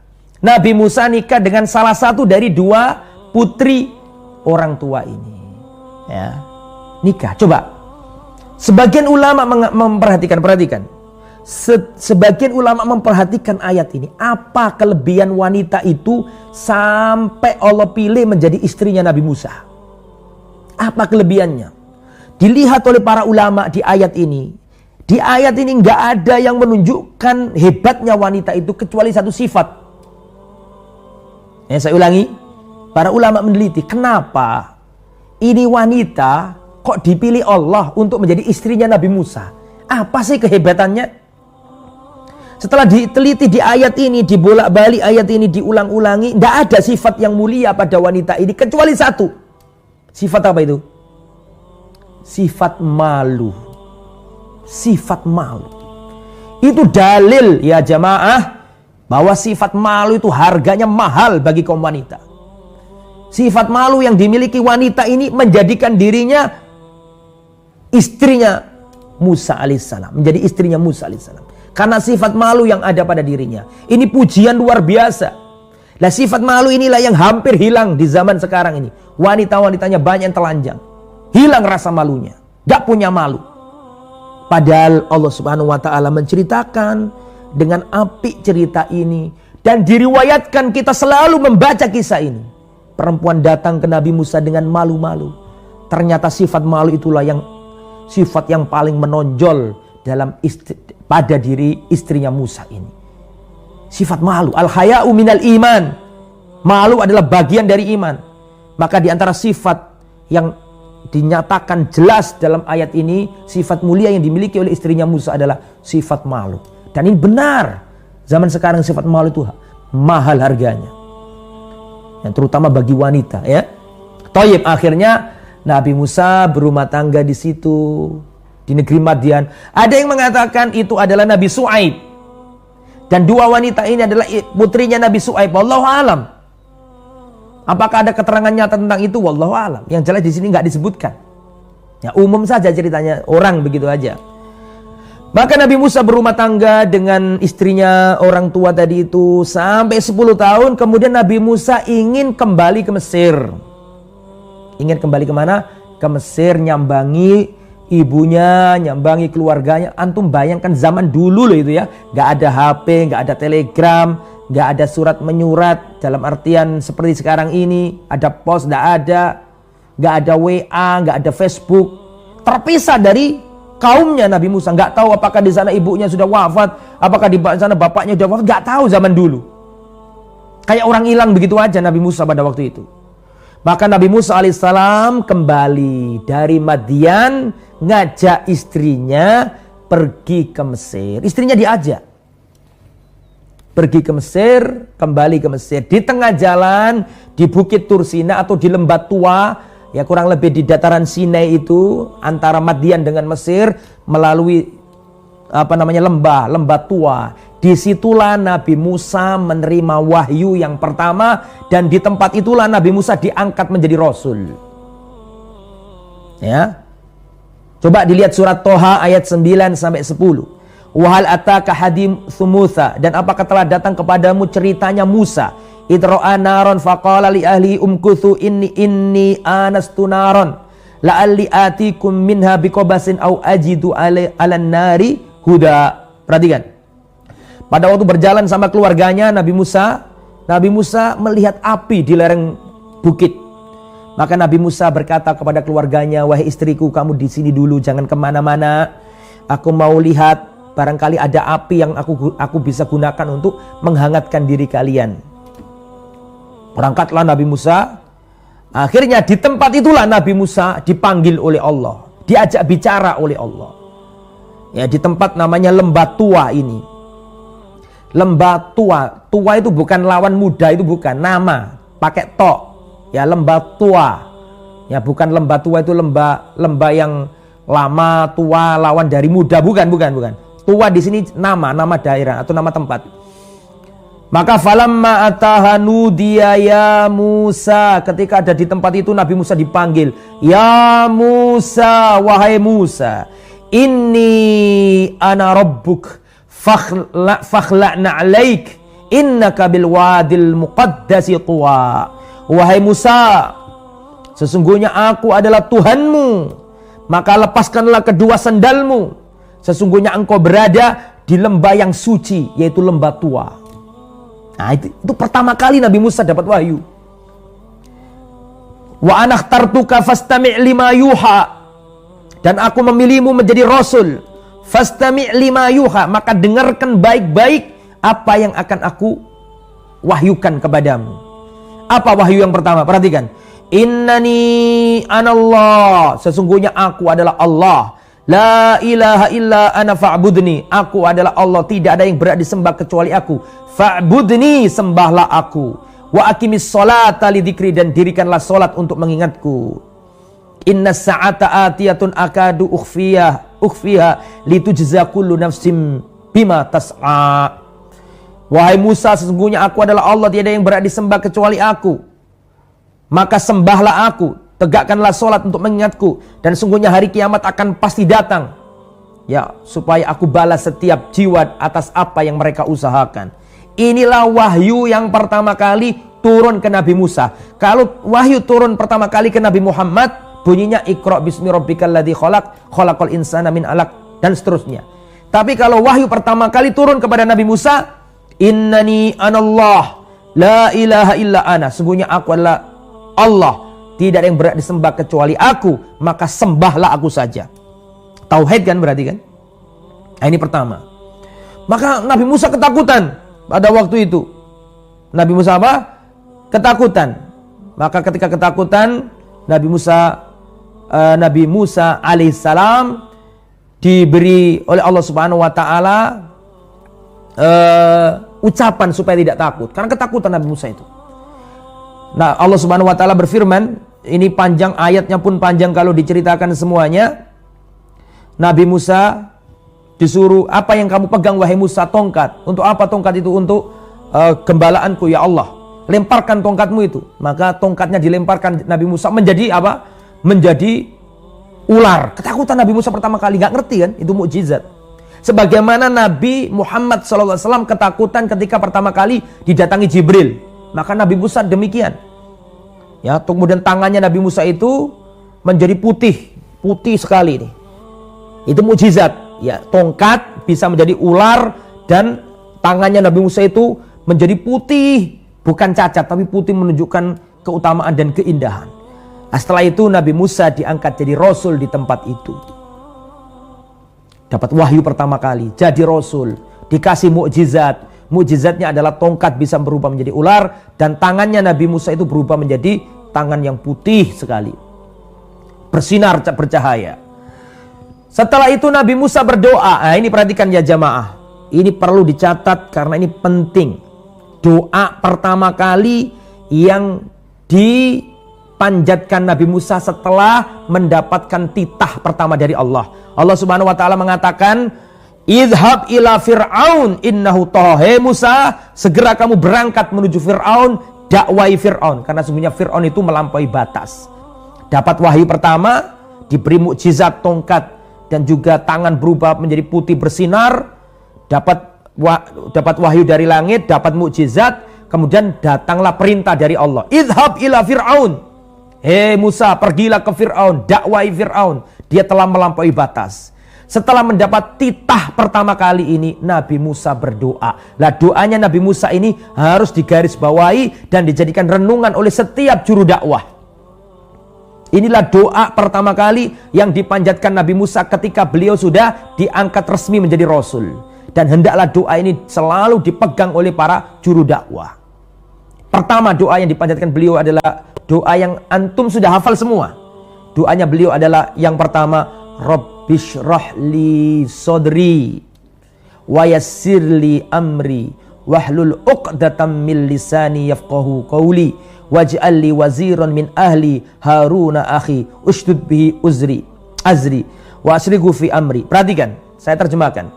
Nabi Musa nikah dengan salah satu dari dua putri orang tua ini. Ya, nikah. Coba. Sebagian ulama perhatikan. Sebagian ulama memperhatikan ayat ini. Apa kelebihan wanita itu sampai Allah pilih menjadi istrinya Nabi Musa? Apa kelebihannya? Dilihat oleh para ulama di ayat ini. Di ayat ini nggak ada yang menunjukkan hebatnya wanita itu kecuali satu sifat. Ya, saya ulangi. Para ulama meneliti kenapa ini wanita kok dipilih Allah untuk menjadi istrinya Nabi Musa. Apa sih kehebatannya? Setelah diteliti di ayat ini, dibolak-balik ayat ini, diulang-ulangi, tidak ada sifat yang mulia pada wanita ini kecuali satu. Sifat apa itu? Sifat malu. Sifat malu. Itu dalil ya jamaah bahwa sifat malu itu harganya mahal bagi kaum wanita. Sifat malu yang dimiliki wanita ini menjadikan dirinya istrinya Musa alaihissalam, menjadi istrinya Musa alaihissalam. Karena sifat malu yang ada pada dirinya. Ini pujian luar biasa. Nah, sifat malu inilah yang hampir hilang di zaman sekarang ini. Wanita-wanitanya banyak yang telanjang. Hilang rasa malunya. Gak punya malu. Padahal Allah subhanahu wa ta'ala menceritakan dengan apik cerita ini. Dan diriwayatkan kita selalu membaca kisah ini. Perempuan datang ke Nabi Musa dengan malu-malu. Ternyata sifat malu itulah yang sifat yang paling menonjol pada diri istrinya Musa ini. Sifat malu. Al-haya'u minal iman. Malu adalah bagian dari iman. Maka di antara sifat yang dinyatakan jelas dalam ayat ini, sifat mulia yang dimiliki oleh istrinya Musa adalah sifat malu. Dan ini benar. Zaman sekarang sifat malu itu mahal harganya. Yang terutama bagi wanita, ya. Thayyib, akhirnya Nabi Musa berumah tangga di situ, di negeri Madian. Ada yang mengatakan itu adalah Nabi Su'aib. Dan dua wanita ini adalah putrinya Nabi Su'aib. Wallahu alam. Apakah ada keterangan nyata tentang itu? Wallahu alam. Yang jelas di sini nggak disebutkan. Ya, umum saja ceritanya, orang begitu aja. Maka Nabi Musa berumah tangga dengan istrinya orang tua tadi itu sampai 10 tahun. Kemudian Nabi Musa ingin kembali ke Mesir. Ingin kembali kemana? Ke Mesir, nyambangi ibunya, nyambangi keluarganya. Antum bayangkan zaman dulu loh itu ya. Gak ada HP, gak ada telegram, gak ada surat menyurat dalam artian seperti sekarang ini. Ada pos, gak ada WA, gak ada Facebook. Terpisah dari kaumnya Nabi Musa. Gak tahu apakah di sana ibunya sudah wafat, apakah di sana bapaknya sudah wafat. Gak tahu zaman dulu. Kayak orang hilang begitu aja Nabi Musa pada waktu itu. Maka Nabi Musa alaihissalam kembali dari Madian, ngajak istrinya pergi ke Mesir. Istrinya diajak pergi ke Mesir, kembali ke Mesir. Di tengah jalan di Bukit Tursina atau di Lembah Tua, ya kurang lebih di dataran Sinai itu antara Madian dengan Mesir, melalui lembah Tua. Disitulah Nabi Musa menerima wahyu yang pertama, dan di tempat itulah Nabi Musa diangkat menjadi Rasul. Ya. Coba dilihat surat Toha ayat 9 sampai 10. Wahal ataka hadim Musa, dan apakah telah datang kepadamu ceritanya Musa? Idra'a naron faqala li ahli umkuthu inni anastu naron la'alli atikum minha biqabasin au ajidu alan nari huda. Perhatikan. Pada waktu berjalan sama keluarganya Nabi Musa melihat api di lereng bukit. Maka Nabi Musa berkata kepada keluarganya, wahai istriku, kamu di sini dulu, jangan kemana-mana. Aku mau lihat, barangkali ada api yang aku bisa gunakan untuk menghangatkan diri kalian. Berangkatlah Nabi Musa. Akhirnya di tempat itulah Nabi Musa dipanggil oleh Allah, diajak bicara oleh Allah. Ya, di tempat namanya Lembah Tua ini. Lembah Tua, tua itu bukan lawan muda, itu bukan nama, pakai to. Ya, Lembah Tua. Ya, bukan lembah tua itu lembah yang lama, tua, lawan dari muda, bukan. Tua di sini nama daerah atau nama tempat. Maka falamma atahanu dia ya Musa, ketika ada di tempat itu Nabi Musa dipanggil, ya Musa, wahai Musa, inni ana rabbuk fakhla'na 'alaik innaka bil wadil muqaddasi tuwa. Wahai Musa, sesungguhnya aku adalah Tuhanmu, maka lepaskanlah kedua sandalmu. Sesungguhnya engkau berada di lembah yang suci, yaitu Lembah Tua. Nah, itu pertama kali Nabi Musa dapat wahyu. Wa anakhtartuka fastami' lima yuha, dan aku memilihmu menjadi rasul. Fastami' lima yuha, maka dengarkan baik-baik apa yang akan aku wahyukan kepadamu. Apa wahyu yang pertama? Perhatikan. Innani anallah, sesungguhnya aku adalah Allah. La ilaha illa ana fa'budni, aku adalah Allah, tidak ada yang berhak disembah kecuali aku. Fa'budni, sembahlah aku. Wa aqimis sholata lidzikri, dan dirikanlah salat untuk mengingatku. Inna sa'ata atiyatun akadu ukhfiha litujza kullu nafsim bima tas'a. Wahai Musa, sesungguhnya aku adalah Allah, tiada yang berhak disembah kecuali aku. Maka sembahlah aku, tegakkanlah sholat untuk mengingatku, dan sungguhnya hari kiamat akan pasti datang. Ya, supaya aku balas setiap jiwa atas apa yang mereka usahakan. Inilah wahyu yang pertama kali turun ke Nabi Musa. Kalau wahyu turun pertama kali ke Nabi Muhammad, bunyinya Iqra bismi rabbikal ladzi khalaq, khalaqal insana min 'alaq, dan seterusnya. Tapi kalau wahyu pertama kali turun kepada Nabi Musa, innani anallah, la ilaha illa ana, sungguhnya aku adalah Allah, tidak ada yang berhak disembah kecuali aku, maka sembahlah aku saja. Tauhid kan berarti kan? Nah, ini pertama. Maka Nabi Musa ketakutan pada waktu itu. Nabi Musa apa? Ketakutan. Maka ketika ketakutan, Nabi Musa alaihissalam diberi oleh Allah Subhanahu wa taala ucapan supaya tidak takut, karena ketakutan Nabi Musa itu. Nah, Allah Subhanahu wa taala berfirman, ini panjang, ayatnya pun panjang kalau diceritakan semuanya. Nabi Musa disuruh, apa yang kamu pegang wahai Musa? Tongkat. Untuk apa tongkat itu? Untuk gembalaanku ya Allah. Lemparkan tongkatmu itu. Maka tongkatnya dilemparkan, Nabi Musa menjadi apa? Menjadi ular. Ketakutan Nabi Musa pertama kali, nggak ngerti kan? Itu mukjizat. Sebagaimana Nabi Muhammad SAW ketakutan ketika pertama kali didatangi Jibril. Maka Nabi Musa demikian. Ya, kemudian tangannya Nabi Musa itu menjadi putih sekali nih. Itu mukjizat. Ya, tongkat bisa menjadi ular, dan tangannya Nabi Musa itu menjadi putih, bukan cacat tapi putih, menunjukkan keutamaan dan keindahan. Nah, setelah itu Nabi Musa diangkat jadi rasul di tempat itu. Dapat wahyu pertama kali, jadi rasul, dikasih mukjizat. Mukjizatnya adalah tongkat bisa berubah menjadi ular, dan tangannya Nabi Musa itu berubah menjadi tangan yang putih sekali, bersinar, bercahaya. Setelah itu Nabi Musa berdoa. Nah, ini perhatikan ya jamaah, ini perlu dicatat karena ini penting. Doa pertama kali yang dipanjatkan Nabi Musa setelah mendapatkan titah pertama dari Allah. Allah Subhanahu wa taala mengatakan, "Idhab ila Fir'aun innahu tagha." Musa, segera kamu berangkat menuju Fir'aun, dakwai Fir'aun, karena sesungguhnya Fir'aun itu melampaui batas. Dapat wahyu pertama, diberi mukjizat tongkat dan juga tangan berubah menjadi putih bersinar, dapat wahyu dari langit, dapat mukjizat, kemudian datanglah perintah dari Allah. Idhab ila Fir'aun. Hei Musa, pergilah ke Fir'aun, dakwai Fir'aun. Dia telah melampaui batas. Setelah mendapat titah pertama kali ini, Nabi Musa berdoa. Lah doanya Nabi Musa ini harus digarisbawahi dan dijadikan renungan oleh setiap juru dakwah. Inilah doa pertama kali yang dipanjatkan Nabi Musa ketika beliau sudah diangkat resmi menjadi Rasul. Dan hendaklah doa ini selalu dipegang oleh para juru dakwah. Pertama doa yang dipanjatkan beliau adalah doa yang antum sudah hafal semua. Doanya beliau adalah yang pertama, Rabbishrah li sodri wa yassir li amri wahlul 'uqdatam min lisani yafqahu qawli waj'al li waziran min ahli Haruna akhi ushdud bihi azri wa asrigu fi amri. Perhatikan, saya terjemahkan.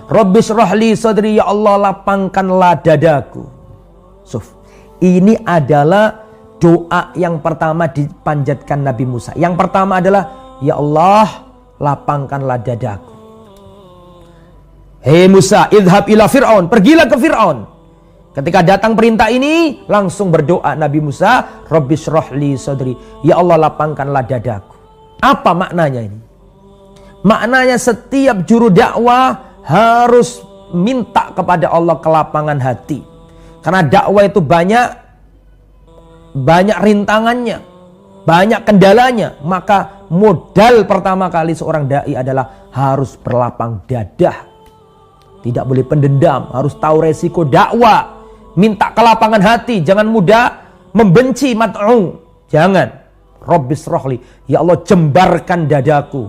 Rabbishrah li sodri, ya Allah lapangkanlah dadaku. Ini adalah doa yang pertama dipanjatkan Nabi Musa. Yang pertama adalah, ya Allah lapangkanlah dadaku. Hei Musa, idhab ila Fir'aun, pergilah ke Fir'aun. Ketika datang perintah ini, langsung berdoa Nabi Musa, Rabbishrah li sadri, ya Allah lapangkanlah dadaku. Apa maknanya ini? Maknanya setiap juru dakwah harus minta kepada Allah kelapangan hati. Karena dakwah itu banyak rintangannya, banyak kendalanya. Maka modal pertama kali seorang dai adalah harus berlapang dada. Tidak boleh pendendam, harus tahu resiko dakwah. Minta kelapangan hati, jangan mudah membenci mat'u. Jangan. Rabbishrahli, ya Allah jembarkan dadaku,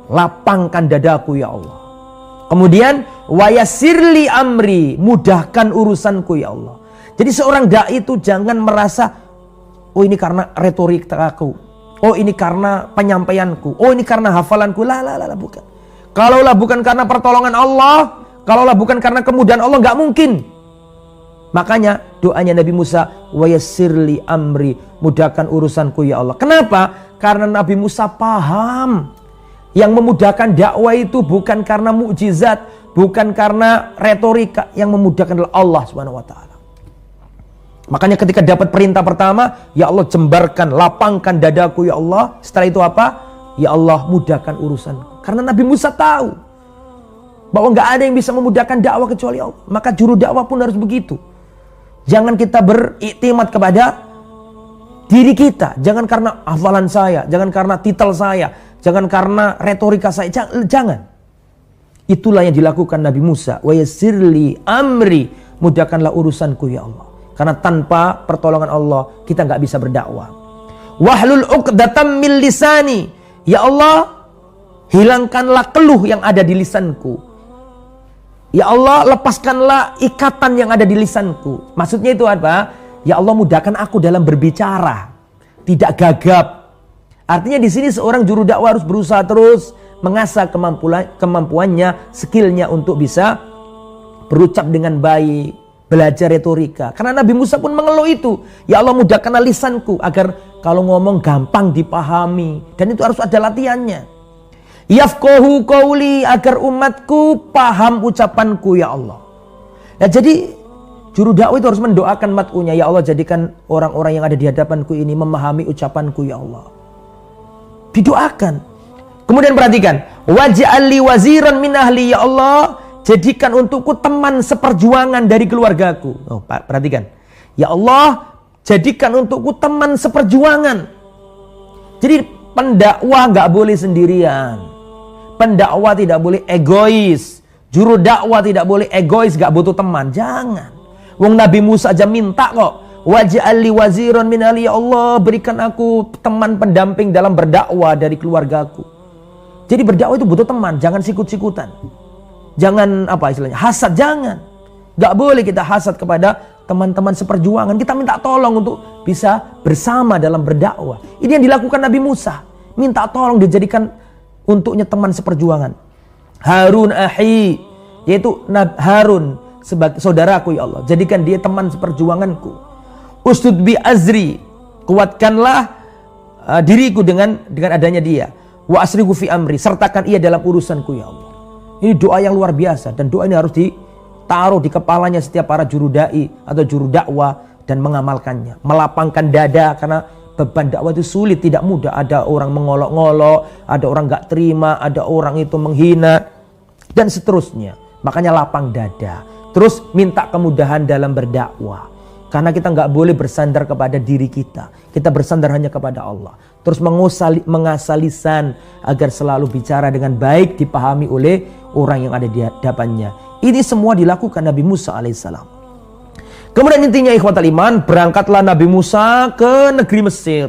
lapangkan dadaku ya Allah. Kemudian wayassirli amri, mudahkan urusanku ya Allah. Jadi seorang dai itu jangan merasa, oh ini karena retorikaku, oh ini karena penyampaianku, oh ini karena hafalanku. Lah, bukan. Kalaulah bukan karena pertolongan Allah, kalaulah bukan karena kemudahan Allah, nggak mungkin. Makanya doanya Nabi Musa, wayassirli amri, mudahkan urusanku ya Allah. Kenapa? Karena Nabi Musa paham yang memudahkan dakwah itu bukan karena mukjizat, bukan karena retorika. Yang memudahkan adalah Allah Subhanahu wa taala. Makanya ketika dapat perintah pertama, ya Allah jembarkan, lapangkan dadaku ya Allah. Setelah itu apa? Ya Allah mudahkan urusanku. Karena Nabi Musa tahu bahwa nggak ada yang bisa memudahkan dakwah kecuali Allah. Maka juru dakwah pun harus begitu. Jangan kita beriktimat kepada diri kita. Jangan karena hafalan saya, jangan karena titel saya, jangan karena retorika saya. Jangan. Itulah yang dilakukan Nabi Musa. Wa yassirli amri, mudahkanlah urusanku ya Allah. Karena tanpa pertolongan Allah kita nggak bisa berdakwah. Wahlul 'uqdatam min lisani, ya Allah hilangkanlah keluh yang ada di lisanku. Ya Allah lepaskanlah ikatan yang ada di lisanku. Maksudnya itu apa? Ya Allah mudahkan aku dalam berbicara, tidak gagap. Artinya di sini seorang juru dakwah harus berusaha terus mengasah kemampuannya, skillnya untuk bisa berucap dengan baik, belajar retorika. Karena Nabi Musa pun mengeluh itu. Ya Allah mudahkanlah lisanku agar kalau ngomong gampang dipahami. Dan itu harus ada latihannya. Yafqahu qawli, agar umatku paham ucapanku ya Allah. Nah, jadi juru dakwah itu harus mendoakan mat'unya, ya Allah jadikan orang-orang yang ada di hadapanku ini memahami ucapanku ya Allah. Didoakan. Kemudian perhatikan, waj'al li waziran min ahli, ya Allah jadikan untukku teman seperjuangan dari keluargaku. Oh, perhatikan. Ya Allah jadikan untukku teman seperjuangan. Jadi pendakwah nggak boleh sendirian. Pendakwah tidak boleh egois. Juru dakwah tidak boleh egois, gak butuh teman. Jangan. Wong Nabi Musa aja minta kok. Waj'al li waziran min ahli, ya Allah berikan aku teman pendamping dalam berdakwah dari keluargaku. Jadi berdakwah itu butuh teman. Jangan sikut-sikutan. Jangan apa istilahnya, hasad. Jangan. Gak boleh kita hasad kepada teman-teman seperjuangan. Kita minta tolong untuk bisa bersama dalam berdakwah. Ini yang dilakukan Nabi Musa. Minta tolong dijadikan untuknya teman seperjuangan. Harun ahi, yaitu Harun sebagai saudaraku ya Allah, jadikan dia teman seperjuanganku. Ustud bi azri, kuatkanlah diriku dengan adanya dia. Wa asrihu fi amri, sertakan ia dalam urusanku ya Allah. Ini doa yang luar biasa, dan doa ini harus ditaruh di kepalanya setiap para juru dai atau juru dakwah dan mengamalkannya. Melapangkan dada, karena beban dakwah itu sulit, tidak mudah. Ada orang mengolok-ngolok, ada orang gak terima, ada orang itu menghina, dan seterusnya. Makanya lapang dada. Terus minta kemudahan dalam berdakwah. Karena kita nggak boleh bersandar kepada diri kita. Kita bersandar hanya kepada Allah. Terus mengasah lisan agar selalu bicara dengan baik, dipahami oleh orang yang ada di hadapannya. Ini semua dilakukan Nabi Musa alaihissalam. Kemudian intinya ikhwatal iman, berangkatlah Nabi Musa ke negeri Mesir.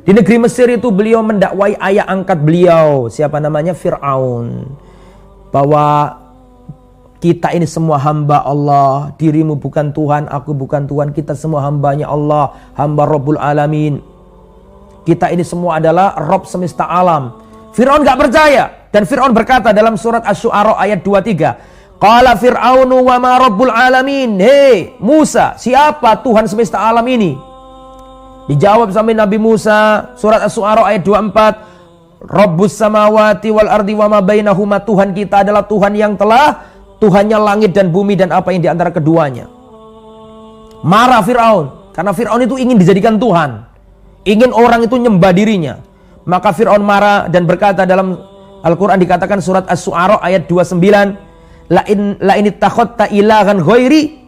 Di negeri Mesir itu beliau mendakwai ayah angkat beliau, siapa namanya? Fir'aun. Bahwa kita ini semua hamba Allah, dirimu bukan Tuhan, aku bukan Tuhan, kita semua hambanya Allah, hamba Rabbul Alamin. Kita ini semua adalah Rabb semesta alam. Fir'aun gak percaya, dan Fir'aun berkata dalam surat Asy-Syu'ara ayat 23, Qala Fir'aunu wa ma Rabbul Alamin. Hei Musa, siapa Tuhan semesta alam ini? Dijawab sama Nabi Musa, surat Asy-Syu'ara ayat 24, Rabbus samawati wal ardi wa ma bainahuma, Tuhan kita adalah Tuhan yang telah, Tuhannya langit dan bumi dan apa yang di antara keduanya. Marah Fir'aun, karena Fir'aun itu ingin dijadikan Tuhan, ingin orang itu nyembah dirinya. Maka Fir'aun marah dan berkata dalam Al-Quran, dikatakan surat Asy-Syu'ara ayat 29, La in ittakhadta ilahan ghairi,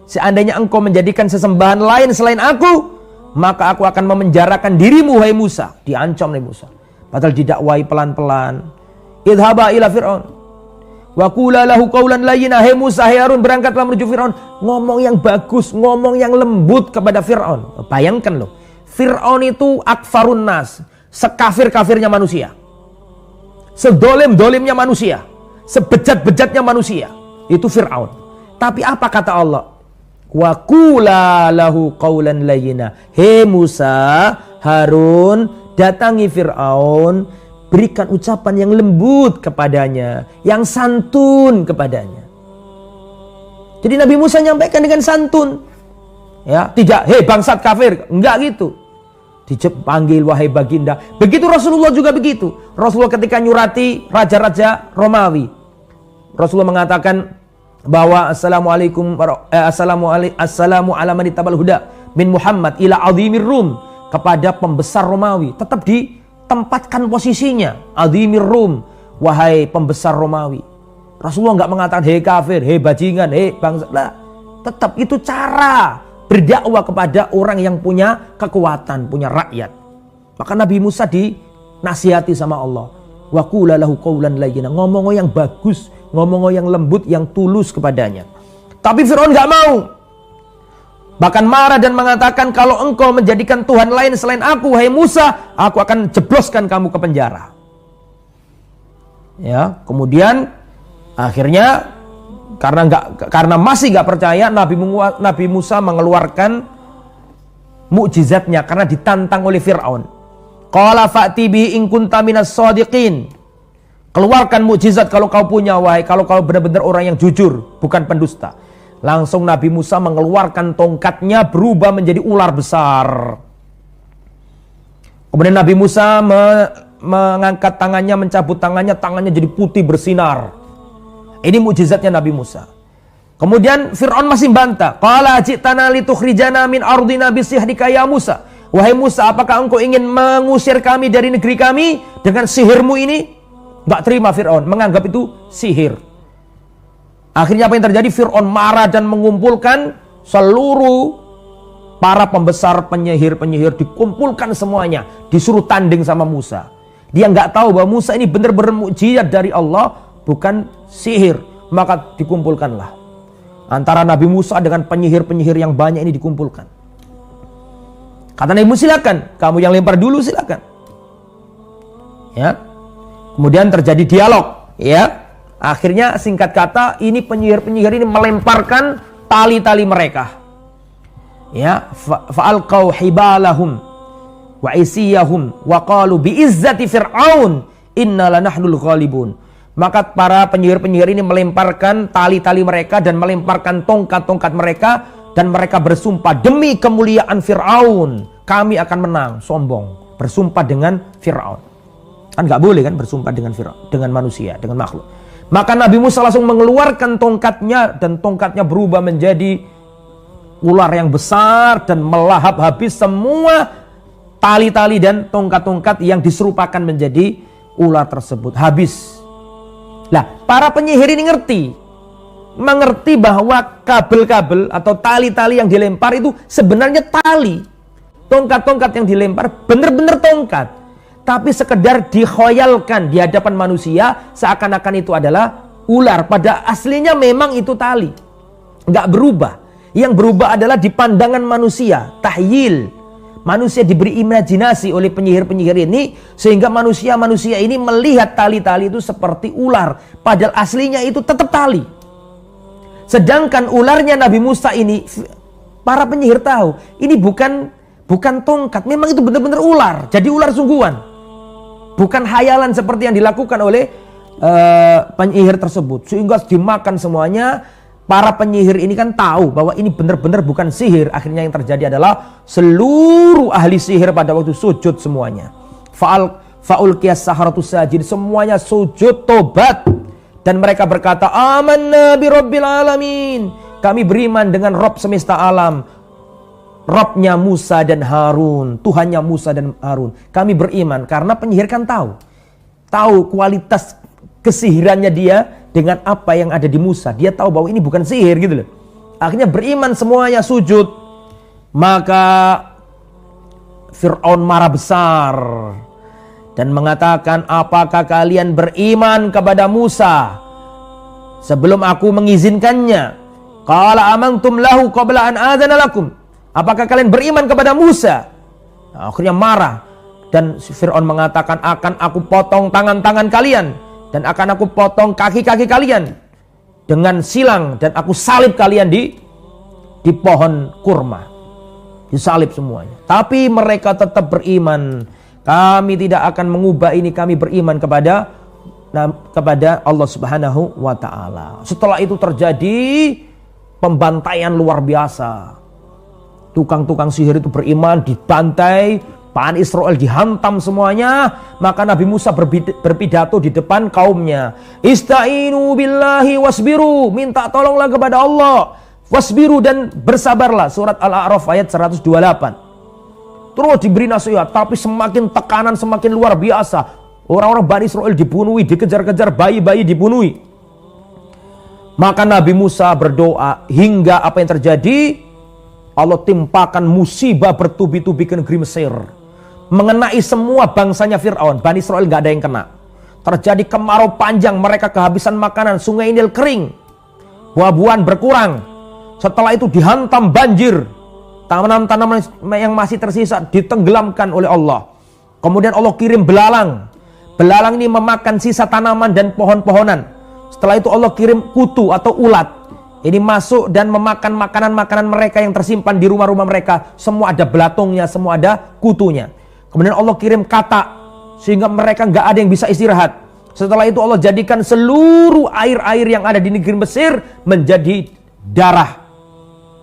seandainya engkau menjadikan sesembahan lain selain aku, maka aku akan memenjarakan dirimu hai Musa. Diancam oleh Musa, padahal didakwai pelan-pelan. Idhaba ila Fir'aun wa qula lahu qawlan layyina. Hai Musa, hai Harun, berangkatlah menuju Fir'aun. Ngomong yang bagus, ngomong yang lembut kepada Fir'aun. Bayangkan loh, Fir'aun itu akfarun nas, sekafir-kafirnya manusia, sedolim-dolimnya manusia, sebejat-bejatnya manusia. Itu Fir'aun. Tapi apa kata Allah? Wa qula lahu qawlan layyina. Hai Musa, Harun, datangi Fir'aun, berikan ucapan yang lembut kepadanya, yang santun kepadanya. Jadi Nabi Musa nyampaikan dengan santun, ya, tidak hei bangsat kafir, enggak gitu. Dipanggil wahai baginda. Begitu Rasulullah juga begitu. Rasulullah ketika nyurati raja-raja Romawi, Rasulullah mengatakan bahwa assalamu ala man ittaba'al huda min Muhammad ila azimir Rum, kepada pembesar Romawi. Tetap ditempatkan posisinya, azimir Rum, wahai pembesar Romawi. Rasulullah nggak mengatakan hei kafir, hei bajingan, hei bangsa. Nah, tetap itu cara berdakwah kepada orang yang punya kekuatan, punya rakyat. Maka Nabi Musa dinasihati sama Allah. Wa qula lahu qawlan layyina, ngomong yang bagus, ngomong yang lembut, yang tulus kepadanya. Tapi Fir'aun nggak mau. Bahkan marah dan mengatakan, kalau engkau menjadikan Tuhan lain selain aku, hai Musa, aku akan jebloskan kamu ke penjara. Ya, kemudian akhirnya karena masih nggak percaya, Nabi Musa mengeluarkan mukjizatnya karena ditantang oleh Fir'aun. Qala fa'ti bihi in kunta minas shadiqin. Keluarkan mukjizat kalau kau punya, wahai, kalau kau benar-benar orang yang jujur, bukan pendusta. Langsung Nabi Musa mengeluarkan tongkatnya, berubah menjadi ular besar. Kemudian Nabi Musa mengangkat tangannya, mencabut tangannya jadi putih bersinar. Ini mukjizatnya Nabi Musa. Kemudian Fir'aun masih bantah. Qala ji'tana litukhrijana min ardina bisihrika ya Musa. Wahai Musa, apakah engkau ingin mengusir kami dari negeri kami dengan sihirmu ini? Gak terima Fir'aun, menganggap itu sihir. Akhirnya apa yang terjadi? Fir'aun marah dan mengumpulkan seluruh para pembesar penyihir-penyihir, dikumpulkan semuanya, disuruh tanding sama Musa. Dia nggak tahu bahwa Musa ini benar-benar mukjizat dari Allah, bukan sihir. Maka dikumpulkanlah antara Nabi Musa dengan penyihir-penyihir yang banyak ini dikumpulkan. Kata Nabi Musa, silakan, kamu yang lempar dulu, silakan. Ya. Kemudian terjadi dialog, ya. Akhirnya singkat kata, ini penyihir-penyihir ini melemparkan tali-tali mereka. Ya, fa'alqau hibalahum wa isiyahum wa qalu bi'izzati fir'aun inna lanahnul ghalibun. Maka para penyihir-penyihir ini melemparkan tali-tali mereka dan melemparkan tongkat-tongkat mereka, dan mereka bersumpah, demi kemuliaan Fir'aun kami akan menang. Sombong, bersumpah dengan Fir'aun. Kan nggak boleh kan bersumpah dengan Fir'aun, dengan manusia, dengan makhluk. Maka Nabi Musa langsung mengeluarkan tongkatnya, dan tongkatnya berubah menjadi ular yang besar dan melahap habis semua tali-tali dan tongkat-tongkat yang diserupakan menjadi ular tersebut. Habis. Lah, para penyihir ini mengerti bahwa kabel-kabel atau tali-tali yang dilempar itu sebenarnya tali. Tongkat-tongkat yang dilempar benar-benar tongkat, tapi sekedar dikhoyalkan di hadapan manusia seakan-akan itu adalah ular. Pada aslinya memang itu tali, nggak berubah. Yang berubah adalah di pandangan manusia, tahyil. Manusia diberi imajinasi oleh penyihir-penyihir ini, sehingga manusia-manusia ini melihat tali-tali itu seperti ular, padahal aslinya itu tetap tali. Sedangkan ularnya Nabi Musa ini, para penyihir tahu ini bukan tongkat, memang itu benar-benar ular. Jadi ular sungguhan, bukan hayalan seperti yang dilakukan oleh penyihir tersebut, sehingga dimakan semuanya. Para penyihir ini kan tahu bahwa ini benar-benar bukan sihir. Akhirnya yang terjadi adalah seluruh ahli sihir pada waktu sujud semuanya. Fa'ulqiyas saharatus sajid, semuanya sujud tobat, dan mereka berkata, amanna bi rabbil alamin, kami beriman dengan Rabb semesta alam, Rabbnya Musa dan Harun, Tuhannya Musa dan Harun. Kami beriman. Karena penyihir kan tahu kualitas kesihirannya dia dengan apa yang ada di Musa. Dia tahu bahwa ini bukan sihir gitu loh. Akhirnya beriman semuanya, sujud. Maka Fir'aun marah besar dan mengatakan, apakah kalian beriman kepada Musa sebelum aku mengizinkannya? Qala amantum lahu qabla an adzana lakum. Apakah kalian beriman kepada Musa? Nah, akhirnya marah, dan Fir'aun mengatakan, akan aku potong tangan-tangan kalian dan akan aku potong kaki-kaki kalian dengan silang, dan aku salib kalian di pohon kurma. Disalib semuanya. Tapi mereka tetap beriman. Kami tidak akan mengubah ini, kami beriman kepada Allah Subhanahu wa taala. Setelah itu terjadi pembantaian luar biasa. Tukang-tukang sihir itu beriman, dibantai, Bani Israel dihantam semuanya. Maka Nabi Musa berpidato di depan kaumnya. Ista'inu billahi wasbiru, minta tolonglah kepada Allah. Wasbiru, dan bersabarlah. Surat Al-A'raf ayat 128. Terus diberi nasihat, tapi semakin tekanan semakin luar biasa. Orang-orang Bani Israel dibunuhi, dikejar-kejar, bayi-bayi dibunuhi. Maka Nabi Musa berdoa hingga apa yang terjadi? Allah timpakan musibah bertubi-tubi ke negeri Mesir, mengenai semua bangsanya Fir'aun. Bani Israel gak ada yang kena. Terjadi kemarau panjang, mereka kehabisan makanan, sungai Nil kering, buah-buahan berkurang. Setelah itu dihantam banjir, tanaman-tanaman yang masih tersisa ditenggelamkan oleh Allah. Kemudian Allah kirim belalang. Belalang ini memakan sisa tanaman dan pohon-pohonan. Setelah itu Allah kirim kutu atau ulat. Ini masuk dan memakan makanan-makanan mereka yang tersimpan di rumah-rumah mereka. Semua ada belatungnya, semua ada kutunya. Kemudian Allah kirim katak, sehingga mereka nggak ada yang bisa istirahat. Setelah itu Allah jadikan seluruh air-air yang ada di negeri Mesir menjadi darah.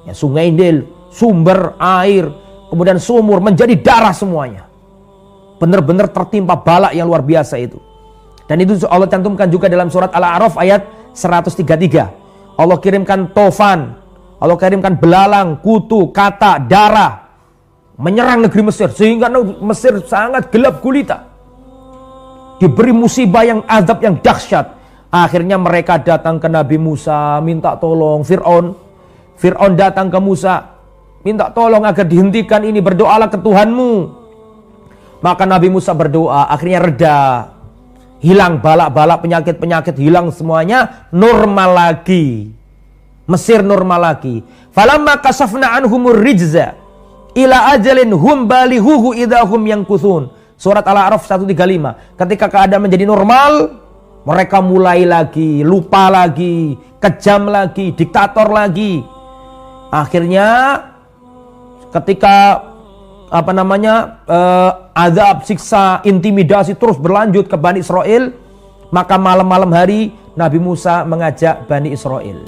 Ya, sungai Nil, sumber air, kemudian sumur menjadi darah semuanya. Benar-benar tertimpa balak yang luar biasa itu. Dan itu Allah cantumkan juga dalam surat Al-A'raf ayat 133. Allah kirimkan tofan, Allah kirimkan belalang, kutu, kata, darah, menyerang negeri Mesir, sehingga Mesir sangat gelap gulita, diberi musibah yang azab yang dahsyat. Akhirnya mereka datang ke Nabi Musa minta tolong. Fir'aun datang ke Musa minta tolong agar dihentikan ini, berdoalah ke Tuhanmu. Maka Nabi Musa berdoa, akhirnya reda, hilang balak-balak, penyakit-penyakit hilang semuanya, normal lagi. Mesir normal lagi. Falamma kasafna anhumur rijza ila ajalin hum balighuhu idahum yankuthun. Surat Al-A'raf 135. Ketika keadaan menjadi normal, mereka mulai lagi, lupa lagi, kejam lagi, diktator lagi. Akhirnya ketika azab, siksa, intimidasi terus berlanjut ke Bani Israel, maka malam-malam hari Nabi Musa mengajak Bani Israel.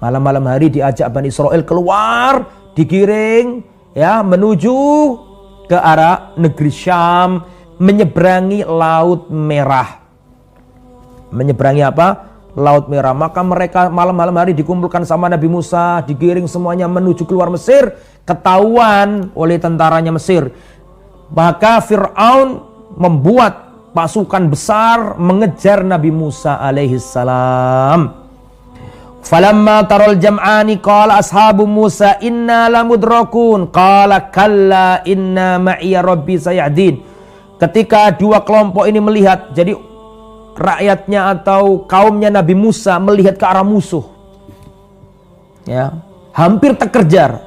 Malam-malam hari diajak Bani Israel keluar, digiring ya menuju ke arah negeri Syam, menyeberangi Laut Merah. Menyeberangi apa? Laut Merah. Maka mereka malam-malam hari dikumpulkan sama Nabi Musa, digiring semuanya menuju keluar Mesir, ketahuan oleh tentaranya Mesir. Maka Fir'aun membuat pasukan besar mengejar Nabi Musa alaihissalam. Falamma taral jam'ani qala ashabu Musa inna lamudrakun qala kalla inna ma'iya rabbi sayahdin. Ketika dua kelompok ini melihat, jadi rakyatnya atau kaumnya Nabi Musa melihat ke arah musuh, ya, hampir terkejar,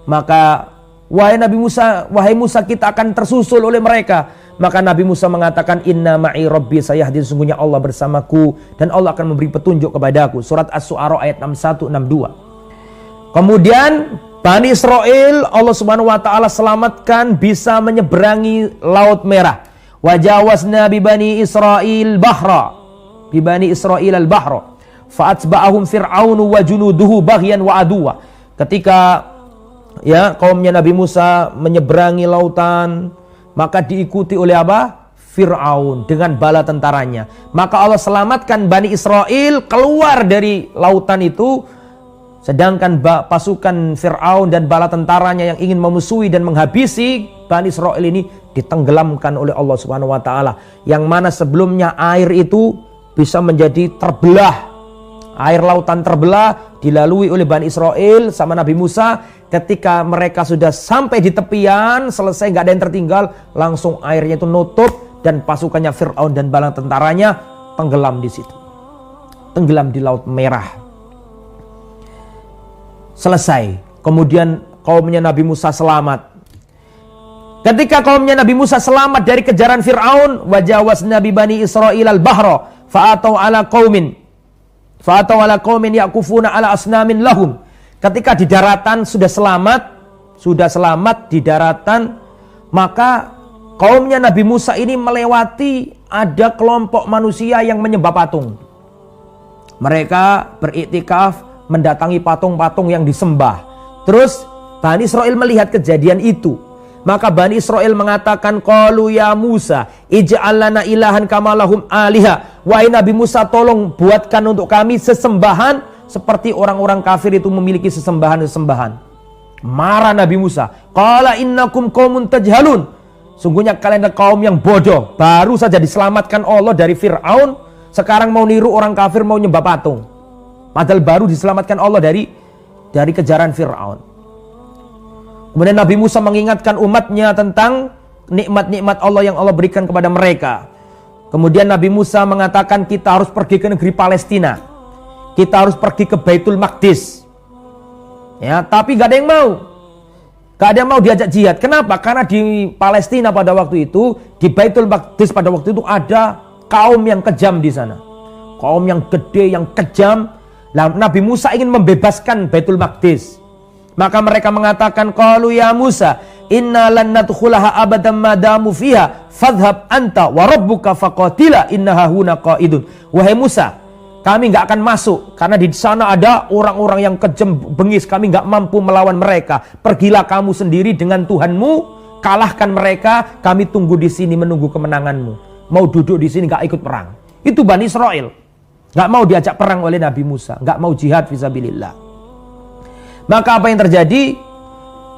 maka wahai Nabi Musa, wahai Musa, kita akan tersusul oleh mereka. Maka Nabi Musa mengatakan, inna ma'i rabbi sayahdin, sungguhnya Allah bersamaku dan Allah akan memberi petunjuk kepadaku. Surat As-Su'ara ayat 61 62. Kemudian Bani Israel, Allah Subhanahu wa taala selamatkan bisa menyeberangi Laut Merah. Wajawazna bi Bani Israil bahra, bi Bani Israil al-bahra. Fa'atba'ahum Fir'aunu wa junuduhu baghyan wa aduwa. Ketika ya kaumnya Nabi Musa menyeberangi lautan, maka diikuti oleh apa? Fir'aun dengan bala tentaranya. Maka Allah selamatkan Bani Israel keluar dari lautan itu, sedangkan pasukan Fir'aun dan bala tentaranya yang ingin memusuhi dan menghabisi Bani Israel ini ditenggelamkan oleh Allah Subhanahu wa taala. Yang mana sebelumnya air itu bisa menjadi terbelah. Air lautan terbelah dilalui oleh Bani Israel sama Nabi Musa. Ketika mereka sudah sampai di tepian, selesai, nggak ada yang tertinggal, langsung airnya itu nutup dan pasukannya Fir'aun dan bala tentaranya tenggelam di situ. Tenggelam di Laut Merah. Selesai. Kemudian kaumnya Nabi Musa selamat. Ketika kaumnya Nabi Musa selamat dari kejaran Fir'aun, wajawazna bi Bani Israil al-bahra fa'atau ala qaumin yakufuna ala asnamin lahum. Ketika di daratan sudah selamat di daratan, maka kaumnya Nabi Musa ini melewati ada kelompok manusia yang menyembah patung. Mereka beriktikaf mendatangi patung-patung yang disembah. Terus Bani Israel melihat kejadian itu. Maka Bani Israel mengatakan, qalu ya Musa ij'al lana ilahan kama lahum aliha. Wahai Nabi Musa, tolong buatkan untuk kami sesembahan seperti orang-orang kafir itu memiliki sesembahan-sesembahan. Marah Nabi Musa. Qala innakum qaumun tajhalun. Sungguhnya kalian adalah kaum yang bodoh. Baru saja diselamatkan Allah dari Fir'aun, sekarang mau niru orang kafir, mau nyembah patung. Padahal baru diselamatkan Allah dari kejaran Fir'aun. Kemudian Nabi Musa mengingatkan umatnya tentang nikmat-nikmat Allah yang Allah berikan kepada mereka. Kemudian Nabi Musa mengatakan kita harus pergi ke negeri Palestina. Kita harus pergi ke Baitul Maqdis. Ya, tapi gak ada yang mau. Gak ada yang mau diajak jihad. Kenapa? Karena di Palestina pada waktu itu, di Baitul Maqdis pada waktu itu ada kaum yang kejam di sana. Kaum yang gede, yang kejam. Nah, Nabi Musa ingin membebaskan Baitul Maqdis. Maka mereka mengatakan, qalu ya Musa inna lan nadkhulaha abadan madamu fiha fadhhab anta wa rabbuka faqatila innaha huna qaidun. Wahai Musa, kami nggak akan masuk karena di sana ada orang-orang yang kejam bengis, kami nggak mampu melawan mereka. Pergilah kamu sendiri dengan Tuhanmu, kalahkan mereka, kami tunggu di sini menunggu kemenanganmu. Mau duduk di sini nggak ikut perang. Itu Bani Israel, nggak mau diajak perang oleh Nabi Musa, nggak mau jihad fisabilillah. Maka apa yang terjadi?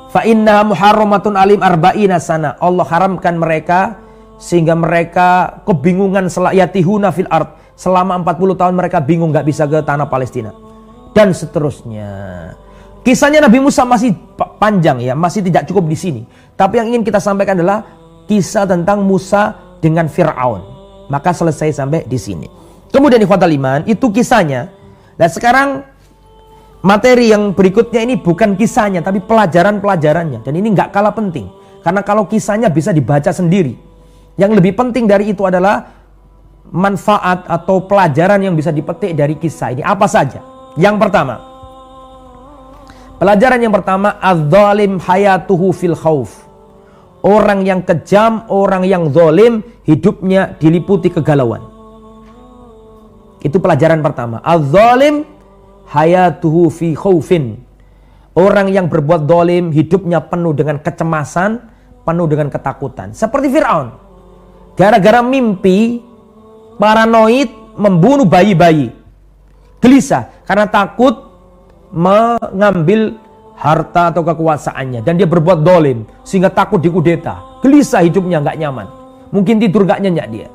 Fa inna muharramatun alim arba'ina sana. Allah haramkan mereka sehingga mereka kebingungan yatihuna fil ard. Selama 40 tahun mereka bingung, gak bisa ke tanah Palestina. Dan seterusnya. Kisahnya Nabi Musa masih panjang ya, masih tidak cukup di sini. Tapi yang ingin kita sampaikan adalah kisah tentang Musa dengan Fir'aun. Maka selesai sampai di sini. Kemudian ikhwatal iman, itu kisahnya. Dan sekarang materi yang berikutnya ini bukan kisahnya, tapi pelajaran-pelajarannya. Dan ini nggak kalah penting. Karena kalau kisahnya bisa dibaca sendiri. Yang lebih penting dari itu adalah manfaat atau pelajaran yang bisa dipetik dari kisah ini. Apa saja? Yang pertama. Pelajaran yang pertama, adz-dzalim hayatuhu fil khauf. Orang yang kejam, orang yang zalim, hidupnya diliputi kegalauan. Itu pelajaran pertama. Adz-dzalim hayatuhu fi khaufin. Orang yang berbuat dolim hidupnya penuh dengan kecemasan, penuh dengan ketakutan. Seperti Fir'aun. Gara-gara mimpi, paranoid, membunuh bayi-bayi. Gelisah karena takut mengambil harta atau kekuasaannya. Dan dia berbuat dolim sehingga takut dikudeta. Gelisah hidupnya, gak nyaman. Mungkin tidur gak nyenyak dia.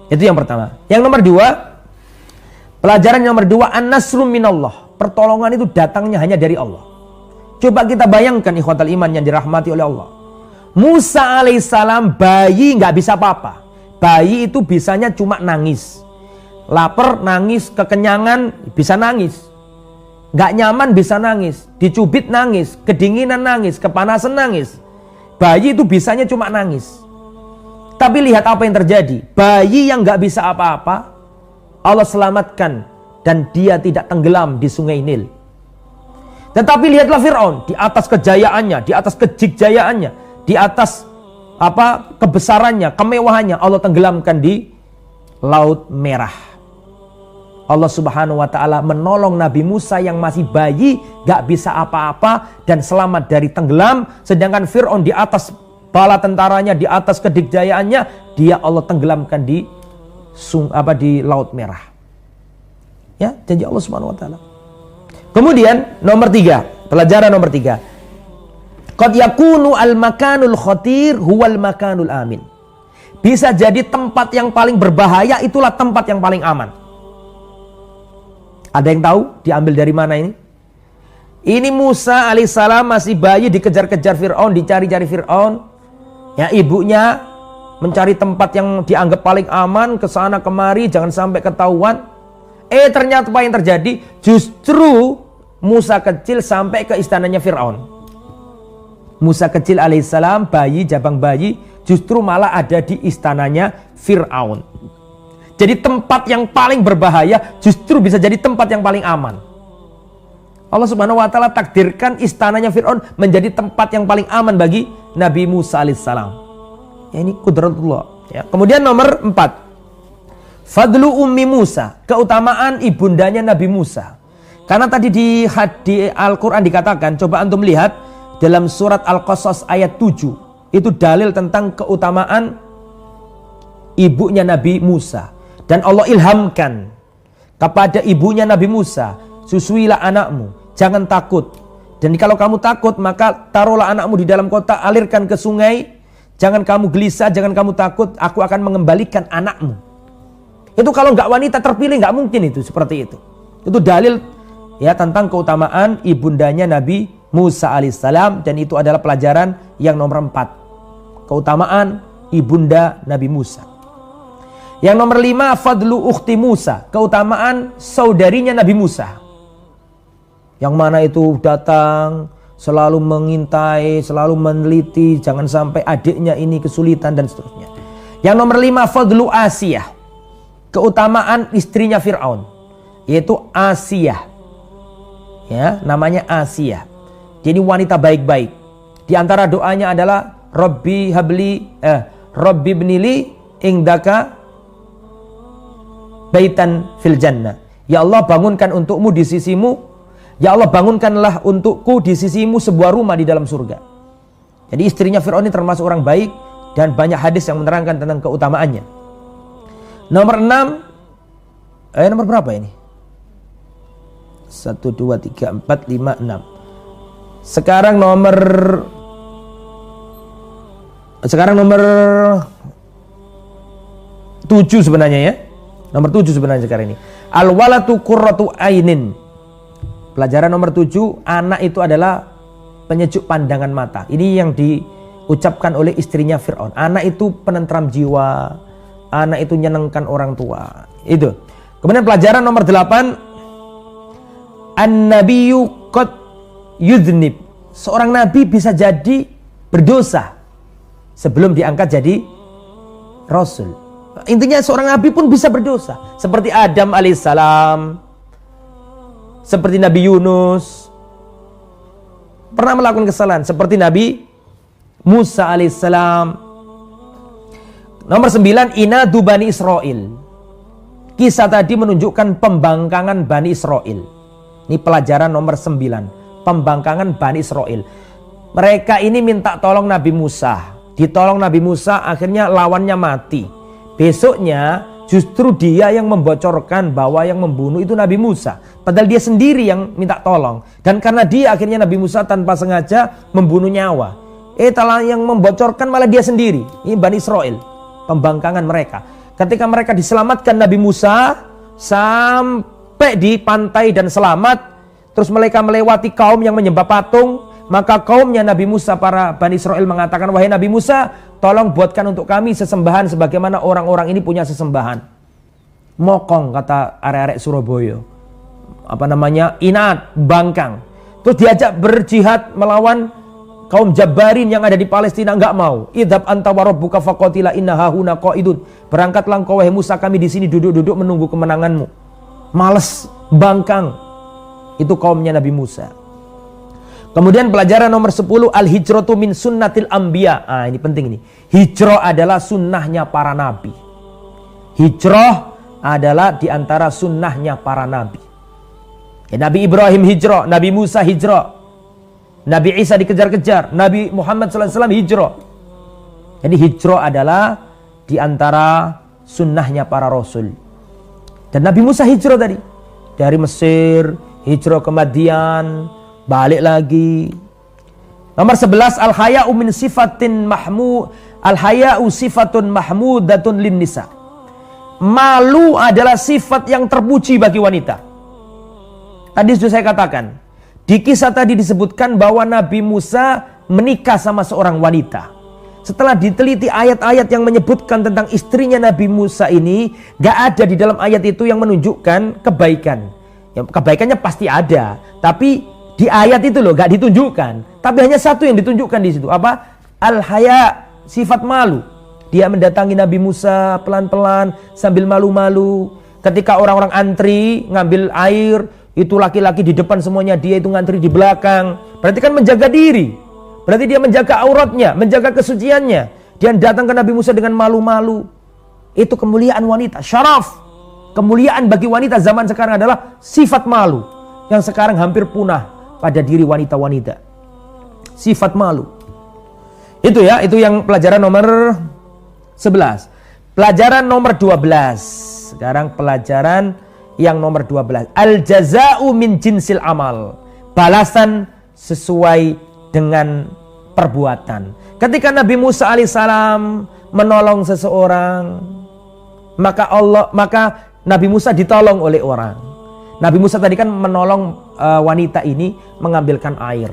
Itu yang pertama. Yang nomor dua, pelajaran yang nomor dua, an-nasru minallah. Pertolongan itu datangnya hanya dari Allah. Coba kita bayangkan ikhwatal iman yang dirahmati oleh Allah. Musa alaihissalam bayi nggak bisa apa-apa. Bayi itu bisanya cuma nangis. Lapar nangis, kekenyangan bisa nangis. Nggak nyaman bisa nangis. Dicubit nangis, kedinginan nangis, kepanasan nangis. Bayi itu bisanya cuma nangis. Tapi lihat apa yang terjadi. Bayi yang nggak bisa apa-apa, Allah selamatkan. Dan dia tidak tenggelam di sungai Nil. Tetapi lihatlah Fir'aun. Di atas kejayaannya, di atas kejigjayaannya, di atas kebesarannya, kemewahannya, Allah tenggelamkan di Laut Merah. Allah subhanahu wa ta'ala menolong Nabi Musa yang masih bayi, gak bisa apa-apa, dan selamat dari tenggelam. Sedangkan Fir'aun di atas bala tentaranya, di atas kedikjayaannya, dia Allah tenggelamkan di Laut Merah. Ya, janji Allah subhanahu wa ta'ala. Kemudian nomor 3, pelajaran nomor 3. Qad yakunu al-makanul khatir huwal makanul amin. Bisa jadi tempat yang paling berbahaya itulah tempat yang paling aman. Ada yang tahu diambil dari mana ini? Ini Musa alaihissalam masih bayi, dikejar-kejar Fir'aun, dicari-cari Fir'aun. Ya, ibunya mencari tempat yang dianggap paling aman, kesana kemari, jangan sampai ketahuan. Ternyata apa yang terjadi? Justru Musa kecil sampai ke istananya Fir'aun. Musa kecil alaihissalam, bayi, jabang bayi, justru malah ada di istananya Fir'aun. Jadi tempat yang paling berbahaya justru bisa jadi tempat yang paling aman. Allah subhanahu wa ta'ala takdirkan istananya Fir'aun menjadi tempat yang paling aman bagi Nabi Musa alaihissalam. Ya, ini qudratullah. Ya. Kemudian nomor 4. Fadlu ummi Musa, keutamaan ibundanya Nabi Musa. Karena tadi di Al-Quran dikatakan, coba antum lihat dalam surat Al-Qasas ayat 7. Itu dalil tentang keutamaan ibunya Nabi Musa. Dan Allah ilhamkan kepada ibunya Nabi Musa, susuilah anakmu, jangan takut. Dan kalau kamu takut, maka taruhlah anakmu di dalam kota, alirkan ke sungai. Jangan kamu gelisah, jangan kamu takut, aku akan mengembalikan anakmu. Itu kalau nggak wanita terpilih nggak mungkin itu seperti itu. Itu dalil ya tentang keutamaan ibundanya Nabi Musa alaihissalam, dan itu adalah pelajaran yang nomor 4. Keutamaan ibunda Nabi Musa. Yang nomor 5, fadlu ukhti Musa, keutamaan saudarinya Nabi Musa. Yang mana itu datang selalu mengintai, selalu meneliti, jangan sampai adiknya ini kesulitan dan seterusnya. Yang nomor 5, fadlu Asiyah, keutamaan istrinya Fir'aun, yaitu Asiyah. Ya, namanya Asiyah. Jadi wanita baik-baik. Di antara doanya adalah Rabbi ibnili indaka baitan fil jannah. Ya Allah, bangunkan untukmu di sisimu. Ya Allah, bangunkanlah untukku di sisimu sebuah rumah di dalam surga. Jadi istrinya Fir'aun ini termasuk orang baik, dan banyak hadis yang menerangkan tentang keutamaannya. Nomor 6. Nomor berapa ini? 1, 2, 3, 4, 5, 6. Sekarang nomor 7 sebenarnya ya. Nomor 7 sebenarnya sekarang ini. Al-walatu qurratu ainin. Pelajaran nomor 7, anak itu adalah penyejuk pandangan mata. Ini yang diucapkan oleh istrinya Fir'aun. Anak itu penentram jiwa. Anak itu nyenangkan orang tua. Itu. Kemudian pelajaran nomor 8, an-nabiyyu qad yudhnib. Seorang nabi bisa jadi berdosa sebelum diangkat jadi rasul. Intinya seorang nabi pun bisa berdosa. Seperti Adam alaihissalam, seperti Nabi Yunus pernah melakukan kesalahan, seperti Nabi Musa alaihissalam. Nomor 9, inadu Bani Israel. Kisah tadi menunjukkan pembangkangan Bani Israel. Ini pelajaran nomor 9. pembangkangan Bani Israel. Mereka ini minta tolong Nabi Musa. Ditolong Nabi Musa, akhirnya lawannya mati. Besoknya justru dia yang membocorkan bahwa yang membunuh itu Nabi Musa. Padahal dia sendiri yang minta tolong. Dan karena dia akhirnya Nabi Musa tanpa sengaja membunuh nyawa. Telah yang membocorkan malah dia sendiri. Ini Bani Israel, pembangkangan mereka. Ketika mereka diselamatkan Nabi Musa sampai di pantai dan selamat, terus mereka melewati kaum yang menyembah patung. Maka kaumnya Nabi Musa, para Bani Israel mengatakan, wahai Nabi Musa, tolong buatkan untuk kami sesembahan sebagaimana orang-orang ini punya sesembahan. Mokong, kata arek-arek Surabaya. Inat, bangkang. Terus diajak berjihad melawan kaum Jabbarin yang ada di Palestina, enggak mau. Idhab anta wa rabbuka faqatila inna hahuna qaidun. Berangkatlah engkau wahai Musa, kami di sini duduk-duduk menunggu kemenanganmu. Males, bangkang. Itu kaumnya Nabi Musa. Kemudian pelajaran nomor 10, al-hijratu min sunnatil anbiya. Ini penting ini. Hijrah adalah sunnahnya para nabi. Hijrah adalah diantara sunnahnya para nabi. Nabi Ibrahim hijrah, Nabi Musa hijrah, Nabi Isa dikejar-kejar, Nabi Muhammad SAW hijrah. Jadi hijrah adalah diantara sunnahnya para rasul. Dan Nabi Musa hijrah tadi. Dari Mesir, hijrah ke Madian, balik lagi. Nomor 11, al-haya'u min sifatin al-haya'u sifatun mahmudatun lin nisa. Malu adalah sifat yang terpuji bagi wanita. Tadi sudah saya katakan, di kisah tadi disebutkan bahwa Nabi Musa menikah sama seorang wanita. Setelah diteliti ayat-ayat yang menyebutkan tentang istrinya Nabi Musa ini, gak ada di dalam ayat itu yang menunjukkan kebaikan. Ya, kebaikannya pasti ada, tapi di ayat itu loh gak ditunjukkan. Tapi hanya satu yang ditunjukkan di situ. Apa? Al-haya, sifat malu. Dia mendatangi Nabi Musa pelan-pelan sambil malu-malu. Ketika orang-orang antri ngambil air, itu laki-laki di depan semuanya, dia itu ngantri di belakang. Berarti kan menjaga diri. Berarti dia menjaga auratnya, menjaga kesuciannya. Dia datang ke Nabi Musa dengan malu-malu. Itu kemuliaan wanita, syaraf. Kemuliaan bagi wanita zaman sekarang adalah sifat malu. Yang sekarang hampir punah pada diri wanita-wanita. Sifat malu. Itu ya, itu yang pelajaran nomor 11. Pelajaran nomor 12. Sekarang pelajaran yang nomor 12. Al-jaza'u min jinsil amal. Balasan sesuai dengan perbuatan. Ketika Nabi Musa alaihissalam menolong seseorang, maka Nabi Musa ditolong oleh orang. Nabi Musa tadi kan menolong wanita ini mengambilkan air.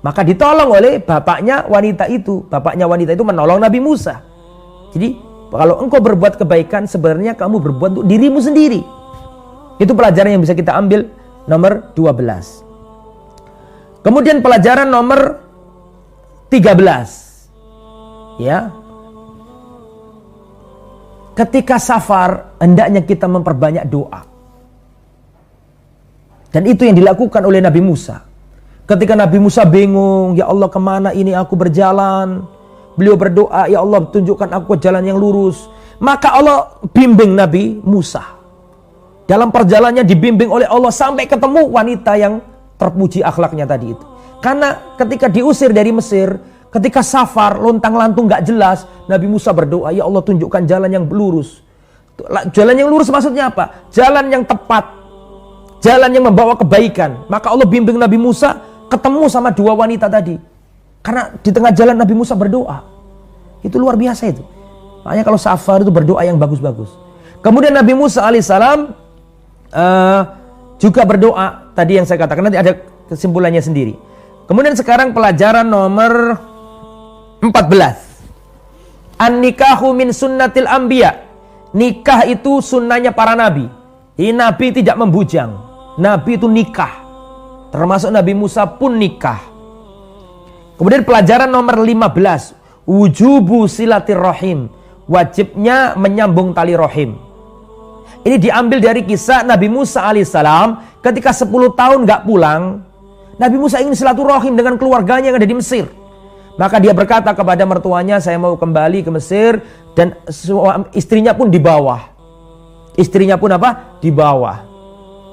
Maka ditolong oleh bapaknya wanita itu. Bapaknya wanita itu menolong Nabi Musa. Jadi kalau engkau berbuat kebaikan, sebenarnya kamu berbuat untuk dirimu sendiri. Itu pelajaran yang bisa kita ambil nomor 12. Kemudian pelajaran nomor 13. Ya. Ketika safar, hendaknya kita memperbanyak doa. Dan itu yang dilakukan oleh Nabi Musa. Ketika Nabi Musa bingung, ya Allah kemana ini aku berjalan? Beliau berdoa, ya Allah tunjukkan aku jalan yang lurus. Maka Allah bimbing Nabi Musa. Dalam perjalanannya dibimbing oleh Allah sampai ketemu wanita yang terpuji akhlaknya tadi itu. Karena ketika diusir dari Mesir, ketika safar, lontang-lantung gak jelas, Nabi Musa berdoa, ya Allah tunjukkan jalan yang lurus. Jalan yang lurus maksudnya apa? Jalan yang tepat. Jalan yang membawa kebaikan. Maka Allah bimbing Nabi Musa ketemu sama dua wanita tadi. Karena di tengah jalan Nabi Musa berdoa. Itu luar biasa itu. Makanya kalau safar itu berdoa yang bagus-bagus. Kemudian Nabi Musa alaihissalam juga berdoa. Tadi yang saya katakan, nanti ada kesimpulannya sendiri. Kemudian sekarang pelajaran nomor 14. An-nikahu min sunnatil anbiya. Nikah itu sunnahnya para nabi. Ini nabi tidak membujang. Nabi itu nikah. Termasuk Nabi Musa pun nikah. Kemudian pelajaran nomor 15. Wujubu silatirrahim. Wajibnya menyambung tali rahim. Ini diambil dari kisah Nabi Musa alaihissalam ketika 10 tahun gak pulang. Nabi Musa ingin silaturahim dengan keluarganya yang ada di Mesir. Maka dia berkata kepada mertuanya, saya mau kembali ke Mesir. Dan istrinya pun di bawah. Istrinya pun apa? Di bawah.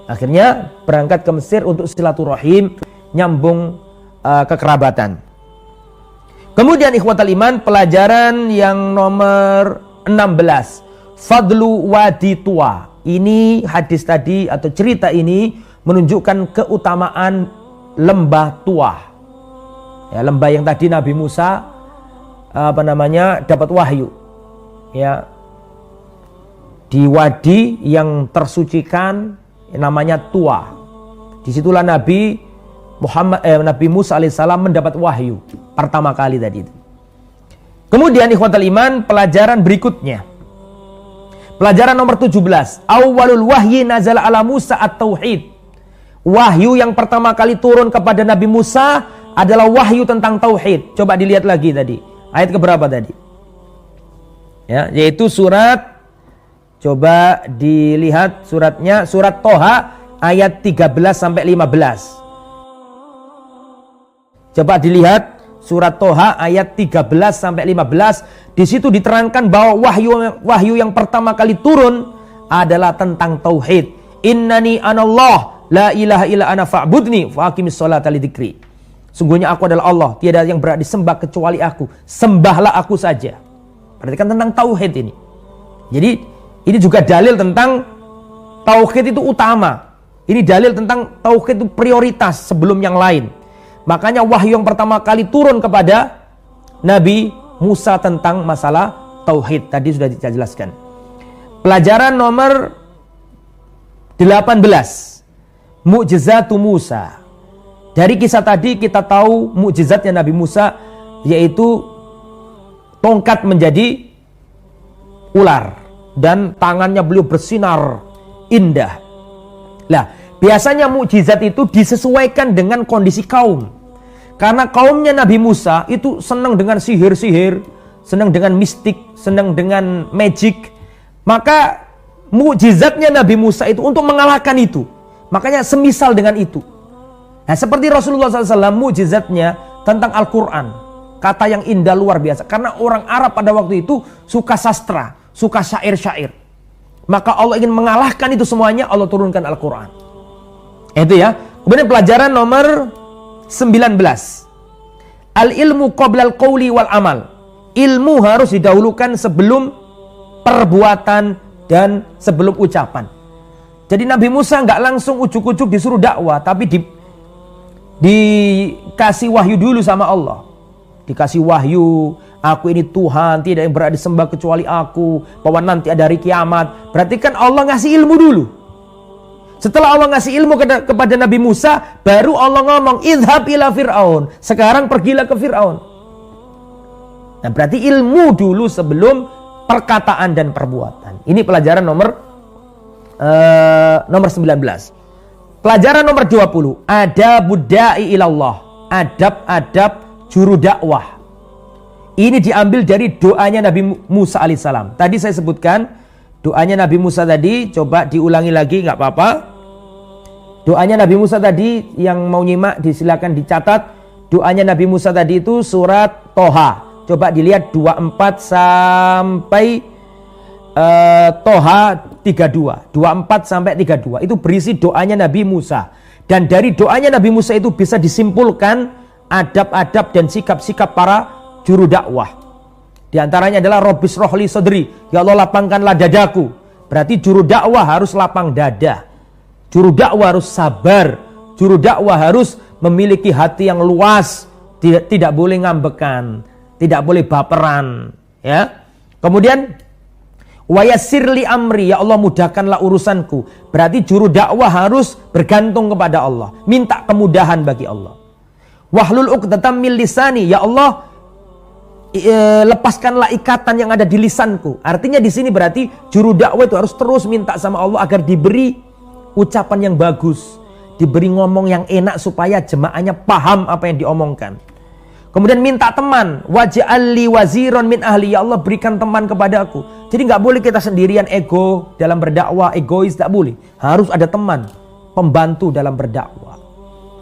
Akhirnya berangkat ke Mesir untuk silaturahim. nyambung kekerabatan. Kemudian ikhwatal iman, pelajaran yang nomor 16, fadlu wadi Tuwa. Ini hadis tadi atau cerita ini menunjukkan keutamaan lembah Tuwa. Ya, lembah yang tadi Nabi Musa dapat wahyu. Ya. Di wadi yang tersucikan namanya Tuwa. Disitulah Nabi Musa alaihissalam mendapat wahyu pertama kali tadi itu. Kemudian ikhwatal iman, pelajaran berikutnya. Pelajaran nomor 17. Awwalul wahyi nazala ala Musa at-tauhid. Wahyu yang pertama kali turun kepada Nabi Musa adalah wahyu tentang tauhid. Coba dilihat lagi tadi. Ayat keberapa tadi? Ya, yaitu surat, coba dilihat suratnya, surat Toha ayat 13 sampai 15. Coba dilihat surat Toha ayat 13 sampai 15. Di situ diterangkan bahwa wahyu yang pertama kali turun adalah tentang tauhid. Innani anallah la ilaha illa ana fa'budni wa aqimis sholata lidzikri. Sungguhnya aku adalah Allah, tiada yang berhak disembah kecuali aku. Sembahlah aku saja. Berarti kan tentang tauhid ini. Jadi ini juga dalil tentang tauhid itu utama. Ini dalil tentang tauhid itu prioritas sebelum yang lain. Makanya wahyu yang pertama kali turun kepada Nabi Musa tentang masalah tauhid tadi sudah dijelaskan. Pelajaran nomor 18, Mu'jizatu Musa. Dari kisah tadi kita tahu mukjizatnya Nabi Musa, yaitu tongkat menjadi ular dan tangannya beliau bersinar indah. Lah, biasanya mukjizat itu disesuaikan dengan kondisi kaum. Karena kaumnya Nabi Musa itu senang dengan sihir-sihir, senang dengan mistik, senang dengan magic. Maka mukjizatnya Nabi Musa itu untuk mengalahkan itu. Makanya semisal dengan itu. Nah, seperti Rasulullah SAW, mukjizatnya tentang Al-Quran. Kata yang indah luar biasa. Karena orang Arab pada waktu itu suka sastra, suka syair-syair. Maka Allah ingin mengalahkan itu semuanya, Allah turunkan Al-Quran. Itu ya. Kemudian pelajaran nomor 19. Al-ilmu qoblal qawli wal amal. Ilmu harus didahulukan sebelum perbuatan dan sebelum ucapan. Jadi Nabi Musa nggak langsung ujuk-ujuk disuruh dakwah, tapi dikasih wahyu dulu sama Allah. Dikasih wahyu, aku ini Tuhan, tidak yang berhak disembah kecuali aku, bahwa nanti ada hari kiamat. Berarti kan Allah ngasih ilmu dulu. Setelah Allah ngasih ilmu kepada Nabi Musa, baru Allah ngomong, idhab ila Fir'aun. Sekarang pergilah ke Fir'aun. Nah, berarti ilmu dulu sebelum perkataan dan perbuatan. Ini pelajaran nomor 19. Pelajaran nomor 20. Adabud da'i ilallah. Adab-adab juru dakwah. Ini diambil dari doanya Nabi Musa alaihissalam. Tadi saya sebutkan doanya Nabi Musa tadi, coba diulangi lagi, nggak apa-apa. Doanya Nabi Musa tadi, yang mau nyimak disilakan dicatat. Doanya Nabi Musa tadi itu surat Toha. Coba dilihat 24 sampai Toha 32. 24 sampai 32. Itu berisi doanya Nabi Musa. Dan dari doanya Nabi Musa itu bisa disimpulkan adab-adab dan sikap-sikap para juru dakwah. Di antaranya adalah Rabbis rohli sodri, ya Allah lapangkanlah dadaku. Berarti juru dakwah harus lapang dada. Juru dakwah harus sabar. Juru dakwah harus memiliki hati yang luas. Tidak boleh ngambekan, tidak boleh baperan. Ya. Kemudian wayassirli amri, ya Allah mudahkanlah urusanku. Berarti juru dakwah harus bergantung kepada Allah, minta kemudahan bagi Allah. Wahlul uqdatam min lisani, ya Allah lepaskanlah ikatan yang ada di lisanku. Artinya di sini berarti juru dakwah itu harus terus minta sama Allah agar diberi ucapan yang bagus, diberi ngomong yang enak supaya jemaahnya paham apa yang diomongkan. Kemudian minta teman, waj'alli waziron min ahli, ya Allah berikan teman kepada aku. Jadi nggak boleh kita sendirian ego dalam berdakwah, egois, tak boleh. Harus ada teman, pembantu dalam berdakwah.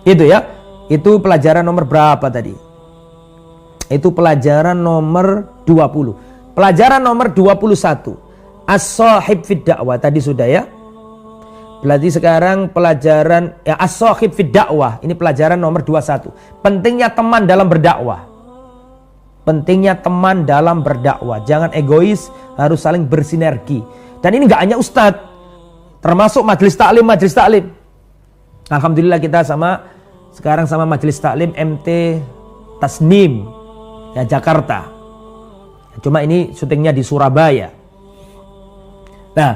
Itu ya. Itu pelajaran nomor berapa tadi? Itu pelajaran nomor 20. Pelajaran nomor 21. As-sahib fid dakwah tadi sudah ya. Berarti sekarang pelajaran ya as-sohib fid dakwah. Ini pelajaran nomor 21. Pentingnya teman dalam berdakwah. Pentingnya teman dalam berdakwah. Jangan egois, harus saling bersinergi. Dan ini nggak hanya ustadz, termasuk majelis taklim. Alhamdulillah kita sekarang sama majelis taklim MT Tasnim ya Jakarta. Cuma ini syutingnya di Surabaya. Nah,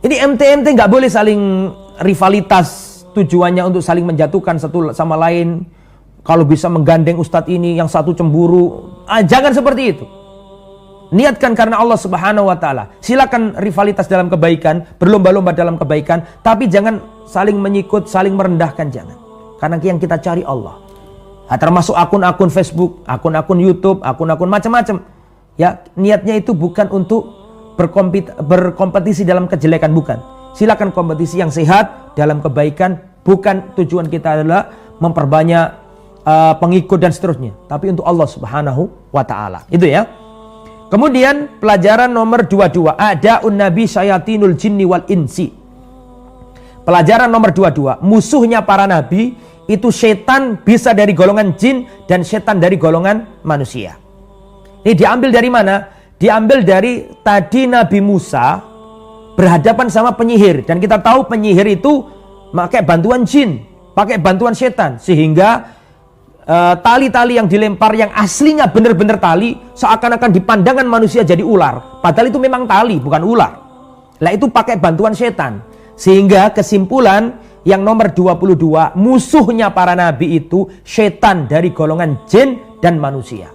ini MT nggak boleh saling rivalitas, tujuannya untuk saling menjatuhkan satu sama lain. Kalau bisa menggandeng ustadz ini, yang satu cemburu. Jangan seperti itu. Niatkan karena Allah Subhanahu wa taala. Silakan rivalitas dalam kebaikan, berlomba-lomba dalam kebaikan, tapi jangan saling menyikut, saling merendahkan, jangan. Karena yang kita cari Allah. Nah, termasuk akun-akun Facebook, akun-akun YouTube, akun-akun macam-macam. Ya, niatnya itu bukan untuk berkompetisi dalam kejelekan, bukan. Silakan kompetisi yang sehat dalam kebaikan, bukan tujuan kita adalah memperbanyak pengikut dan seterusnya, tapi untuk Allah Subhanahu wa taala. Itu ya. Kemudian pelajaran nomor 22, a'da'un nabi syayatinul jinni wal insi. Pelajaran nomor 22, musuhnya para nabi itu setan, bisa dari golongan jin dan setan dari golongan manusia. Ini diambil dari mana? Diambil dari tadi Nabi Musa berhadapan sama penyihir, dan kita tahu penyihir itu pakai bantuan jin, pakai bantuan setan, sehingga tali-tali yang dilempar yang aslinya benar-benar tali, seakan-akan di pandangan manusia jadi ular, padahal itu memang tali, bukan ular. Lah itu pakai bantuan setan. Sehingga kesimpulan yang nomor 22, musuhnya para nabi itu setan dari golongan jin dan manusia.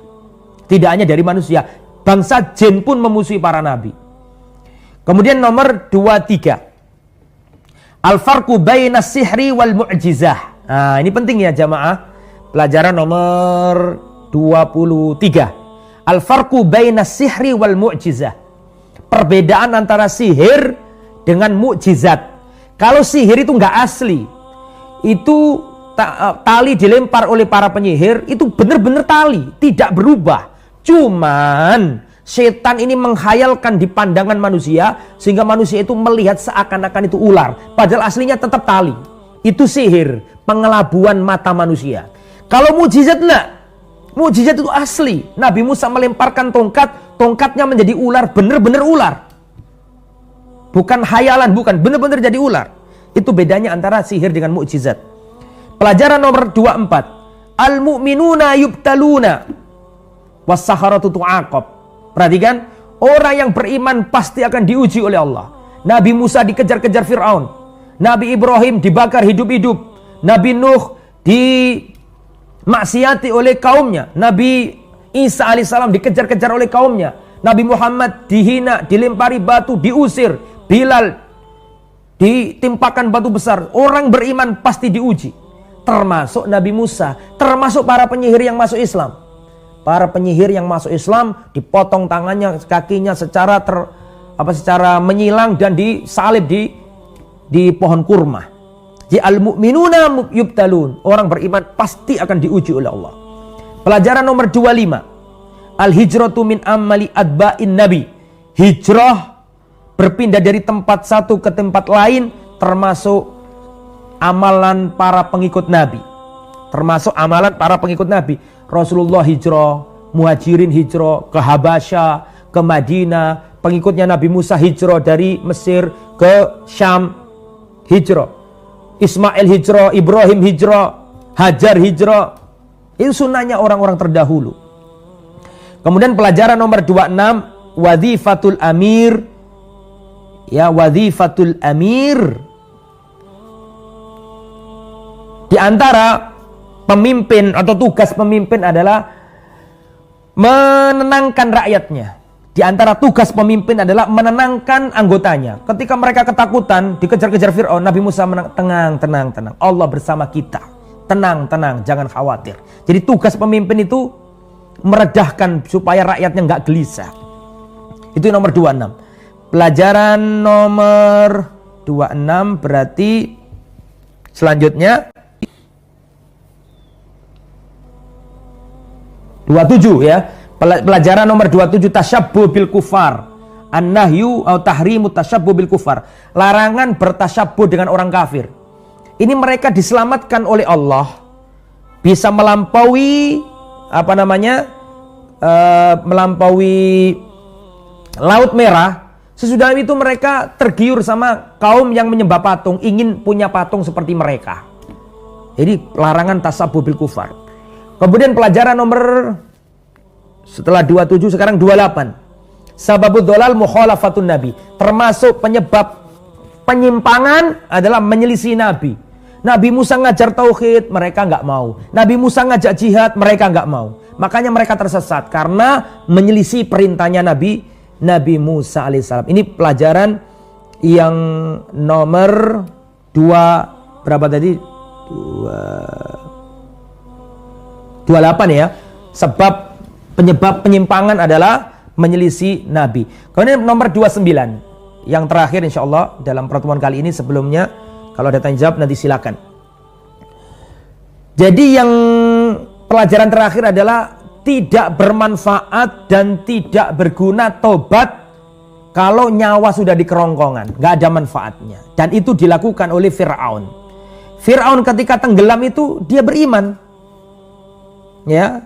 Tidak hanya dari manusia, bangsa jin pun memusuhi para nabi. Kemudian nomor 23, al-farqu baina sihri wal mu'jizah. Nah, ini penting ya jamaah. Pelajaran nomor 23, al-farqu baina sihri wal mu'jizah. Perbedaan antara sihir dengan mukjizat. Kalau sihir itu nggak asli, itu tali dilempar oleh para penyihir itu benar-benar tali, tidak berubah. Cuman setan ini menghayalkan di pandangan manusia, sehingga manusia itu melihat seakan-akan itu ular, padahal aslinya tetap tali. Itu sihir, pengelabuan mata manusia. Kalau mukjizat enggak, mukjizat itu asli. Nabi Musa melemparkan tongkat, tongkatnya menjadi ular, benar-benar ular. Bukan hayalan, bukan, benar-benar jadi ular. Itu bedanya antara sihir dengan mukjizat. Pelajaran nomor 24, al-mu'minuna yubtaluna was-saharatu tu'aqab. Perhatikan, orang yang beriman pasti akan diuji oleh Allah. Nabi Musa dikejar-kejar Fir'aun, Nabi Ibrahim dibakar hidup-hidup, Nabi Nuh dimaksiati oleh kaumnya, Nabi Isa alaihissalam dikejar-kejar oleh kaumnya, Nabi Muhammad dihina, dilempari batu, diusir, Bilal ditimpakan batu besar. Orang beriman pasti diuji, termasuk Nabi Musa, termasuk para penyihir yang masuk Islam. Para penyihir yang masuk Islam dipotong tangannya, kakinya secara secara menyilang dan disalib di pohon kurma. Jadi al-mu'minuna yubtalun, orang beriman pasti akan diuji oleh Allah. Pelajaran nomor 25, al-hijratu min amali adba'in nabi. Hijrah, berpindah dari tempat satu ke tempat lain, termasuk amalan para pengikut Nabi. Termasuk amalan para pengikut Nabi. Rasulullah hijrah, Muhajirin hijrah ke Habasyah, ke Madinah. Pengikutnya Nabi Musa hijrah dari Mesir ke Syam, hijrah. Ismail hijrah, Ibrahim hijrah, Hajar hijrah. Itu sunnahnya orang-orang terdahulu. Kemudian pelajaran nomor 26, wadhifatul amir. Ya, wadhifatul amir. Di antara pemimpin atau tugas pemimpin adalah menenangkan rakyatnya. Di antara tugas pemimpin adalah menenangkan anggotanya. Ketika mereka ketakutan, dikejar-kejar Fir'aun, Nabi Musa tenang. Allah bersama kita. Tenang, jangan khawatir. Jadi tugas pemimpin itu meredahkan supaya rakyatnya nggak gelisah. Itu nomor 26. Pelajaran nomor 26 berarti selanjutnya 27 ya. Pelajaran nomor 27, tasyabbuh bil kufar. An-nahyu atau tahrimu tasyabbuh bil kufar. Larangan bertasyabbuh dengan orang kafir. Ini mereka diselamatkan oleh Allah, bisa melampaui melampaui Laut Merah. Sesudah itu mereka tergiur sama kaum yang menyembah patung, ingin punya patung seperti mereka. Jadi larangan tasyabbuh bil kufar. Kemudian pelajaran nomor setelah 27 sekarang 28. Sababud dhalal mukhalafatun nabi. Termasuk penyebab penyimpangan adalah menyelisih Nabi. Nabi Musa ngajar tauhid, mereka nggak mau. Nabi Musa ngajak jihad, mereka nggak mau. Makanya mereka tersesat karena menyelisih perintahnya Nabi Musa alaihissalam. Ini pelajaran yang nomor 2 berapa tadi? 28 ya. Sebab penyebab penyimpangan adalah menyelisih Nabi. Kemudian nomor 29 yang terakhir insyaallah dalam pertemuan kali ini. Sebelumnya kalau ada tanya jawab nanti silakan. Jadi yang pelajaran terakhir adalah tidak bermanfaat dan tidak berguna tobat kalau nyawa sudah di kerongkongan, nggak ada manfaatnya. Dan itu dilakukan oleh Fir'aun. Fir'aun ketika tenggelam itu dia beriman, ya,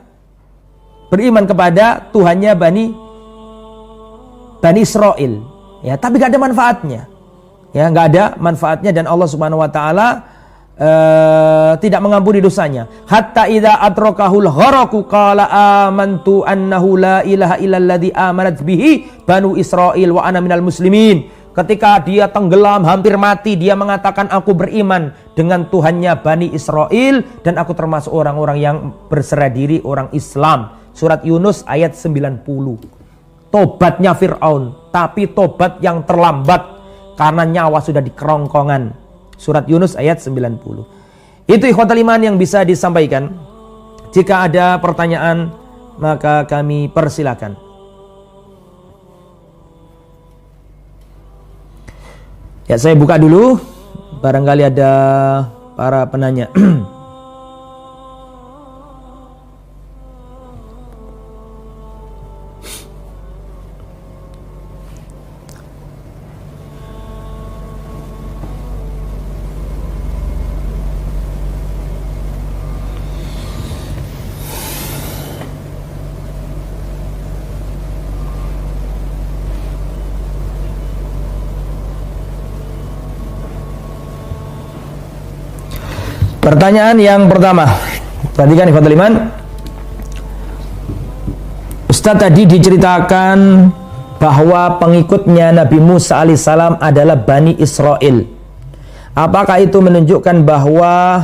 beriman kepada Tuhannya Bani Israel, ya, tapi nggak ada manfaatnya, ya, nggak ada manfaatnya dan Allah Subhanahu Wa Taala tidak mengampuni dosanya. Hatta idza adrakahul gharaqu qala amantu annahu la ilaha illalladzi amanat bihi banu Israil wa ana minal muslimin. Ketika dia tenggelam hampir mati, dia mengatakan aku beriman dengan Tuhannya Bani Israel dan aku termasuk orang-orang yang berserah diri orang Islam. Surat Yunus ayat 90. Tobatnya Fir'aun, tapi tobat yang terlambat karena nyawa sudah di kerongkongan. Surat Yunus ayat 90. Itu ikhwatal iman yang bisa disampaikan. Jika ada pertanyaan maka kami persilakan. Ya, saya buka dulu. Barangkali ada para penanya. Pertanyaan yang pertama, perhatikan ikhwatul iman. Ustaz, tadi diceritakan bahwa pengikutnya Nabi Musa alaihissalam adalah Bani Israel. Apakah itu menunjukkan bahwa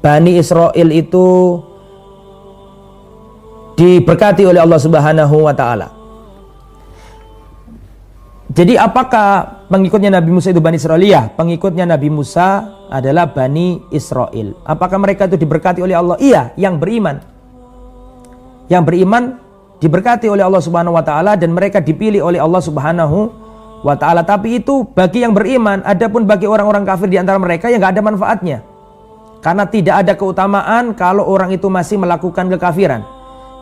Bani Israel itu diberkati oleh Allah Subhanahu wa taala? Jadi apakah pengikutnya Nabi Musa itu Bani Israel? Ya, pengikutnya Nabi Musa adalah Bani Israel. Apakah mereka itu diberkati oleh Allah? Iya, yang beriman. Yang beriman diberkati oleh Allah Subhanahu wa taala dan mereka dipilih oleh Allah Subhanahu wa taala. Tapi itu bagi yang beriman. Adapun bagi orang-orang kafir di antara mereka yang enggak ada manfaatnya. Karena tidak ada keutamaan kalau orang itu masih melakukan kekafiran.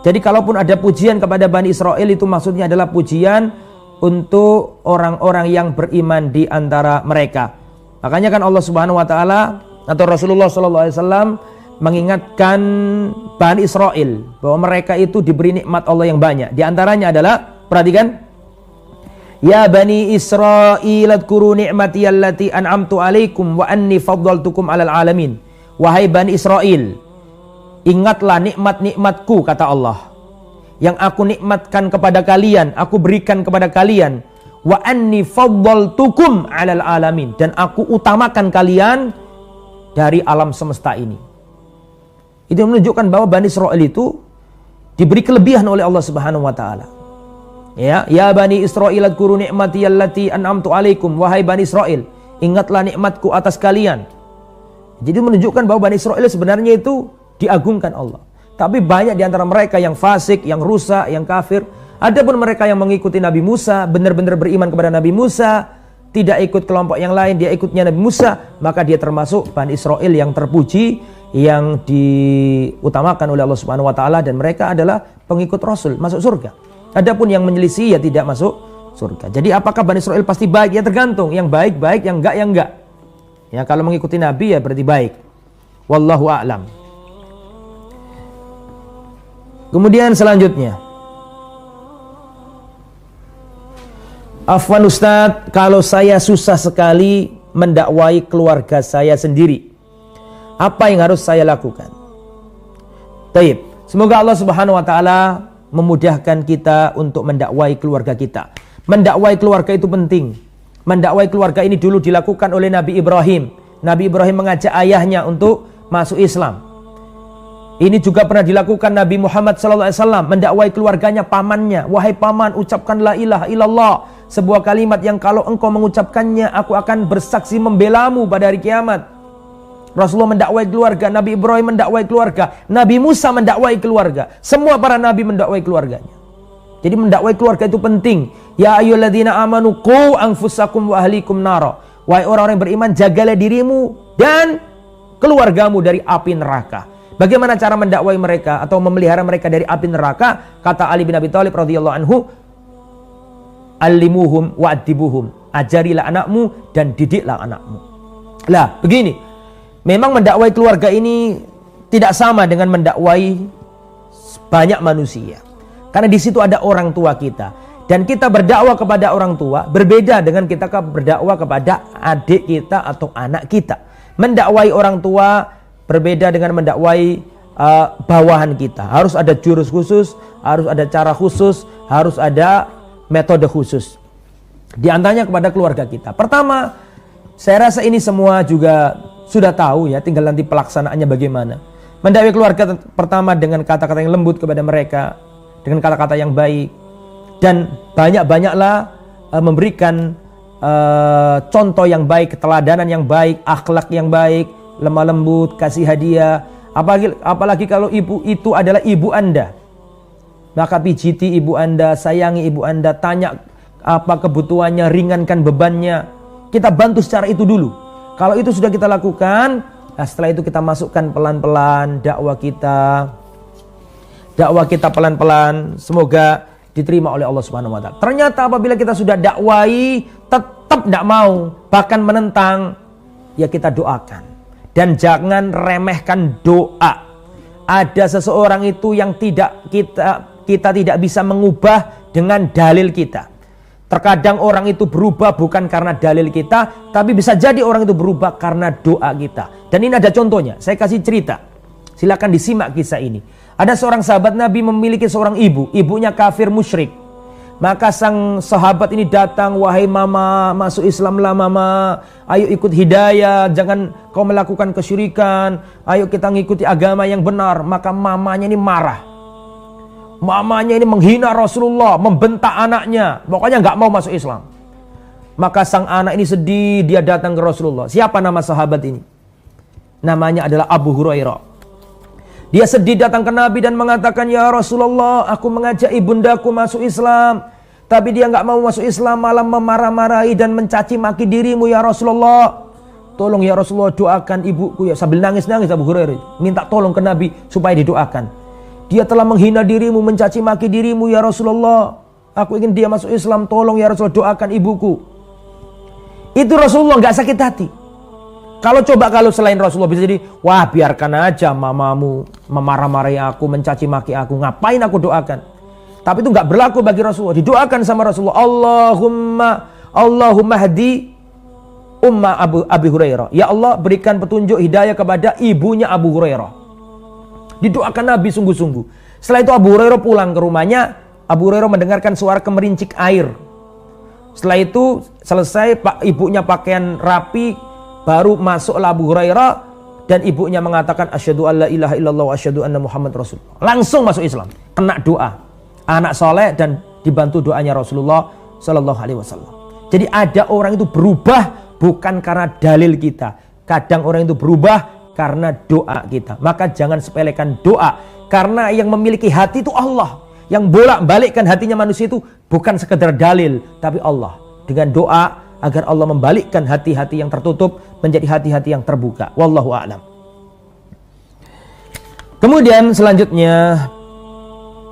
Jadi kalaupun ada pujian kepada Bani Israel, itu maksudnya adalah pujian untuk orang-orang yang beriman di antara mereka. Makanya kan Allah Subhanahu wa taala atau Rasulullah sallallahu alaihi wasallam mengingatkan Bani Israel bahwa mereka itu diberi nikmat Allah yang banyak. Di antaranya adalah, perhatikan, ya Bani Israil adkuru ni'mati allati an'amtu alaikum wa anni faddaltukum 'alal alamin. Wahai Bani Israel, ingatlah nikmat-nikmatku, kata Allah, yang aku nikmatkan kepada kalian, aku berikan kepada kalian. Wa anni faddaltukum 'alal alamin, dan aku utamakan kalian dari alam semesta ini. Itu menunjukkan bahwa Bani Israel itu diberi kelebihan oleh Allah Subhanahu wa taala. Ya Bani Israil adkuru ni'mati allati an'amtu alaikum. Wahai Bani Israel, ingatlah nikmatku atas kalian. Jadi menunjukkan bahwa Bani Israel sebenarnya itu diagungkan Allah. Tapi banyak di antara mereka yang fasik, yang rusak, yang kafir. Adapun mereka yang mengikuti Nabi Musa, benar-benar beriman kepada Nabi Musa, tidak ikut kelompok yang lain, dia ikutnya Nabi Musa, maka dia termasuk Bani Israel yang terpuji, yang diutamakan oleh Allah Subhanahu wa taala, dan mereka adalah pengikut Rasul, masuk surga. Adapun yang menyelisih ya tidak masuk surga. Jadi apakah Bani Israil pasti baik? Ya tergantung. Yang baik, yang enggak. Ya kalau mengikuti Nabi ya berarti baik. Wallahu a'lam. Kemudian selanjutnya, Afwan Ustadz, kalau saya susah sekali mendakwai keluarga saya sendiri, apa yang harus saya lakukan? Taib. Semoga Allah Subhanahu wa taala memudahkan kita untuk mendakwai keluarga kita. Mendakwai keluarga itu penting. Mendakwai keluarga ini dulu dilakukan oleh Nabi Ibrahim. Nabi Ibrahim mengajak ayahnya untuk masuk Islam. Ini juga pernah dilakukan Nabi Muhammad SAW, mendakwai keluarganya, pamannya. Wahai paman, ucapkan la ilaha illallah, sebuah kalimat yang kalau engkau mengucapkannya, aku akan bersaksi membelamu pada hari kiamat. Rasulullah mendakwai keluarga, Nabi Ibrahim mendakwai keluarga, Nabi Musa mendakwai keluarga. Semua para nabi mendakwai keluarganya. Jadi mendakwai keluarga itu penting. Ya ayyuhalladzina amanu qu anfusakum wa ahlikum nara. Wahai orang-orang yang beriman, jagalah dirimu dan keluargamu dari api neraka. Bagaimana cara mendakwai mereka atau memelihara mereka dari api neraka? Kata Ali bin Abi Thalib radhiyallahu anhu, "Allimuhum wa'dibuhum." Ajarilah anakmu dan didiklah anakmu. Lah, begini. Memang mendakwai keluarga ini tidak sama dengan mendakwai banyak manusia. Karena di situ ada orang tua kita. Dan kita berdakwah kepada orang tua berbeda dengan kita berdakwah kepada adik kita atau anak kita. Mendakwai orang tua berbeda dengan mendakwai bawahan kita. Harus ada jurus khusus, harus ada cara khusus, harus ada metode khusus. Di antaranya kepada keluarga kita. Pertama, saya rasa ini semua juga sudah tahu ya, tinggal nanti pelaksanaannya bagaimana. Mendakwai keluarga pertama dengan kata-kata yang lembut kepada mereka, dengan kata-kata yang baik, dan banyak-banyaklah memberikan contoh yang baik, keteladanan yang baik, akhlak yang baik, lemah lembut, kasih hadiah. Apalagi kalau ibu itu adalah ibu Anda, maka pijiti ibu Anda, sayangi ibu Anda, tanya apa kebutuhannya, ringankan bebannya. Kita bantu secara itu dulu. Kalau itu sudah kita lakukan, nah setelah itu kita masukkan pelan-pelan dakwah kita pelan-pelan, semoga diterima oleh Allah Subhanahu wa taala. Ternyata apabila kita sudah dakwai tetap tidak mau, bahkan menentang, ya kita doakan. Dan jangan remehkan doa. Ada seseorang itu yang kita tidak bisa mengubah dengan dalil kita. Terkadang orang itu berubah bukan karena dalil kita, tapi bisa jadi orang itu berubah karena doa kita. Dan ini ada contohnya, saya kasih cerita. Silakan disimak kisah ini. Ada seorang sahabat Nabi memiliki seorang ibu, ibunya kafir musyrik. Maka sang sahabat ini datang, wahai mama, masuk Islamlah mama, ayo ikut hidayah, jangan kau melakukan kesyirikan, ayo kita ngikuti agama yang benar. Maka mamanya ini marah. Mamanya ini menghina Rasulullah, membentak anaknya, pokoknya nggak mau masuk Islam. Maka sang anak ini sedih, dia datang ke Rasulullah. Siapa nama sahabat ini? Namanya adalah Abu Hurairah. Dia sedih datang ke Nabi dan mengatakan, ya Rasulullah, aku mengajak ibundaku masuk Islam, tapi dia nggak mau masuk Islam, malah memarah-marahi dan mencaci maki dirimu ya Rasulullah. Tolong ya Rasulullah, doakan ibuku ya. Sambil nangis-nangis Abu Hurairah minta tolong ke Nabi supaya didoakan. Dia telah menghina dirimu, mencaci maki dirimu ya Rasulullah. Aku ingin dia masuk Islam, tolong ya Rasulullah, doakan ibuku. Itu Rasulullah nggak sakit hati. Kalau selain Rasulullah bisa jadi, wah biarkan aja mamamu memarah-marahi aku, mencaci maki aku, ngapain aku doakan. Tapi itu nggak berlaku bagi Rasulullah. Didoakan sama Rasulullah, Allahumma hadi umma Abu Hurairah. Ya Allah, berikan petunjuk hidayah kepada ibunya Abu Hurairah. Didoakan Nabi sungguh-sungguh. Setelah itu Abu Hurairah pulang ke rumahnya. Abu Hurairah mendengarkan suara kemerincik air. Setelah itu selesai, ibunya pakaian rapi, baru masuklah Abu Hurairah dan ibunya mengatakan asyhadu alla ilaha illallah wa asyhadu anna Muhammad Rasulullah. Langsung masuk Islam, kena doa anak soleh dan dibantu doanya Rasulullah sallallahu alaihi wasallam. Jadi ada orang itu berubah bukan karena dalil kita. Kadang orang itu berubah karena doa kita. Maka jangan sepelekan doa, karena yang memiliki hati itu Allah. Yang bolak-balikkan hatinya manusia itu bukan sekedar dalil, tapi Allah. Dengan doa agar Allah membalikkan hati-hati yang tertutup menjadi hati-hati yang terbuka. Wallahu a'lam. Kemudian selanjutnya,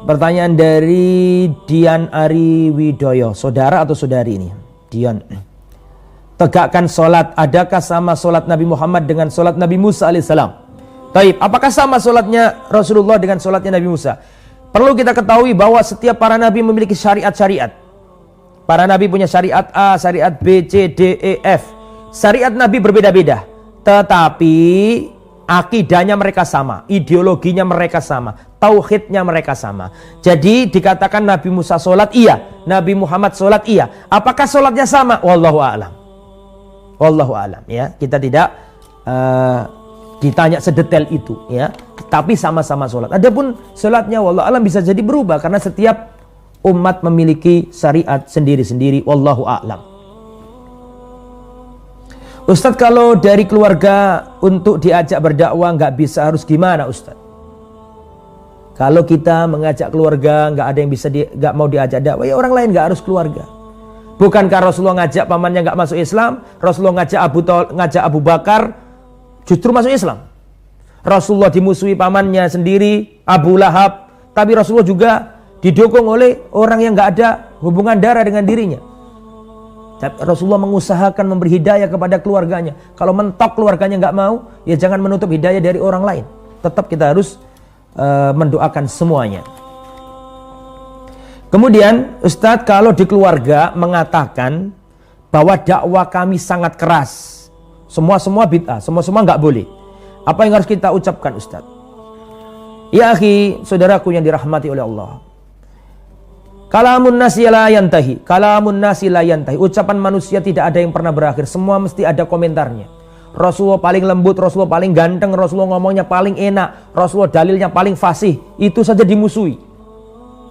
Pertanyaan dari Dian Ari Widoyo. Saudara atau saudari ini? Dian. Tegakkan sholat, adakah sama sholat Nabi Muhammad dengan sholat Nabi Musa alaihissalam? Taib, apakah sama sholatnya Rasulullah dengan sholatnya Nabi Musa? Perlu kita ketahui bahwa setiap para nabi memiliki syariat-syariat. Para nabi punya syariat A, syariat B, C, D, E, F. Syariat nabi berbeda-beda, tetapi akidahnya mereka sama, ideologinya mereka sama, tauhidnya mereka sama. Jadi dikatakan Nabi Musa sholat iya, Nabi Muhammad sholat iya. Apakah sholatnya sama? Wallahu a'lam. Wallahu a'lam, ya. Kita tidak ditanya sedetail itu, ya. Tapi sama-sama sholat. Adapun sholatnya wallahu a'lam bisa jadi berubah karena setiap umat memiliki syariat sendiri-sendiri. Wallahu a'lam. Ustadz, kalau dari keluarga untuk diajak berdakwah nggak bisa, harus gimana Ustadz? Kalau kita mengajak keluarga nggak ada yang bisa nggak mau diajak dakwah, ya orang lain nggak harus keluarga. Bukankah Rasulullah ngajak pamannya nggak masuk Islam? Rasulullah ngajak Abu Bakar justru masuk Islam. Rasulullah dimusuhi pamannya sendiri, Abu Lahab, tapi Rasulullah juga didukung oleh orang yang nggak ada hubungan darah dengan dirinya. Rasulullah mengusahakan memberi hidayah kepada keluarganya. Kalau mentok keluarganya nggak mau, ya jangan menutup hidayah dari orang lain. Tetap kita harus mendoakan semuanya. Kemudian Ustadz, kalau di keluarga mengatakan bahwa dakwah kami sangat keras, semua bid'ah, semua nggak boleh, apa yang harus kita ucapkan Ustadz? Ya akhi, saudaraku yang dirahmati oleh Allah, kalamun nasi la yantahi, kalamun nasi la yantahi. Ucapan manusia tidak ada yang pernah berakhir, semua mesti ada komentarnya. Rasulullah paling lembut, Rasulullah paling ganteng, Rasulullah ngomongnya paling enak, Rasulullah dalilnya paling fasih, itu saja dimusuhi.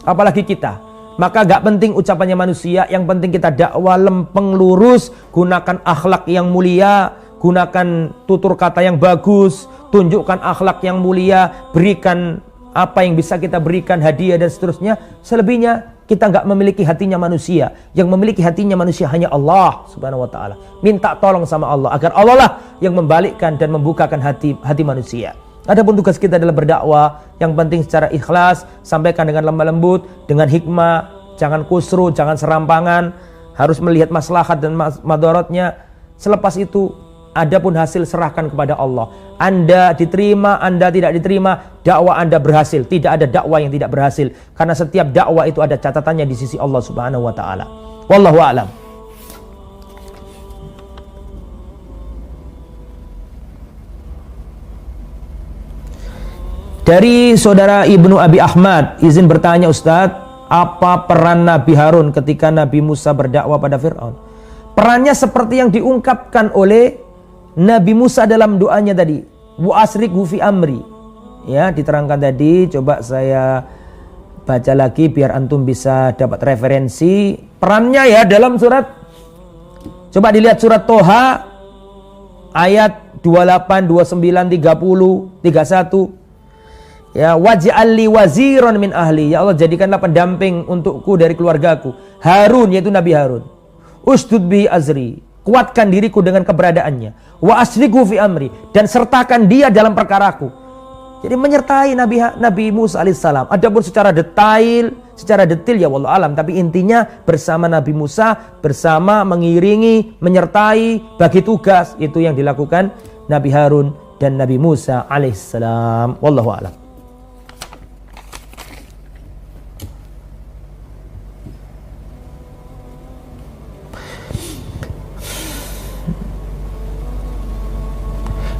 Apalagi kita. Maka gak penting ucapannya manusia, yang penting kita dakwah lempeng lurus, gunakan akhlak yang mulia, gunakan tutur kata yang bagus, tunjukkan akhlak yang mulia, berikan apa yang bisa kita berikan, hadiah dan seterusnya. Selebihnya kita nggak memiliki hatinya manusia. Yang memiliki hatinya manusia hanya Allah subhanahu wa ta'ala. Minta tolong sama Allah agar Allah lah yang membalikkan dan membukakan hati manusia. Adapun tugas kita adalah berdakwah, yang penting secara ikhlas, sampaikan dengan lemah lembut, dengan hikmah, jangan kusru, jangan serampangan, harus melihat maslahat dan madaratnya. Selepas itu, adapun hasil serahkan kepada Allah. Anda diterima, Anda tidak diterima, dakwah Anda berhasil. Tidak ada dakwah yang tidak berhasil, karena setiap dakwah itu ada catatannya di sisi Allah Subhanahu wa taala. Wallahu a'lam. Dari saudara Ibnu Abi Ahmad, izin bertanya Ustadz, apa peran Nabi Harun ketika Nabi Musa berdakwah pada Fir'aun? Perannya seperti yang diungkapkan oleh Nabi Musa dalam doanya tadi, wa asriqhu fi amri. Ya, diterangkan tadi, coba saya baca lagi biar antum bisa dapat referensi perannya ya dalam surat. Coba dilihat surat Toha ayat 28, 29, 30, 31. Ya, waj'al li waziran min ahli. Ya Allah, jadikanlah pendamping untukku dari keluargaku. Harun, yaitu Nabi Harun. Usdud bihi azri. Kuatkan diriku dengan keberadaannya. Wa asriqhu fi amri, dan sertakan dia dalam perkaraku. Jadi menyertai Nabi Musa alaihissalam. Adapun secara detail ya wallahu alam, tapi intinya bersama Nabi Musa, bersama mengiringi, menyertai, bagi tugas, itu yang dilakukan Nabi Harun dan Nabi Musa alaihissalam. Wallahu alam.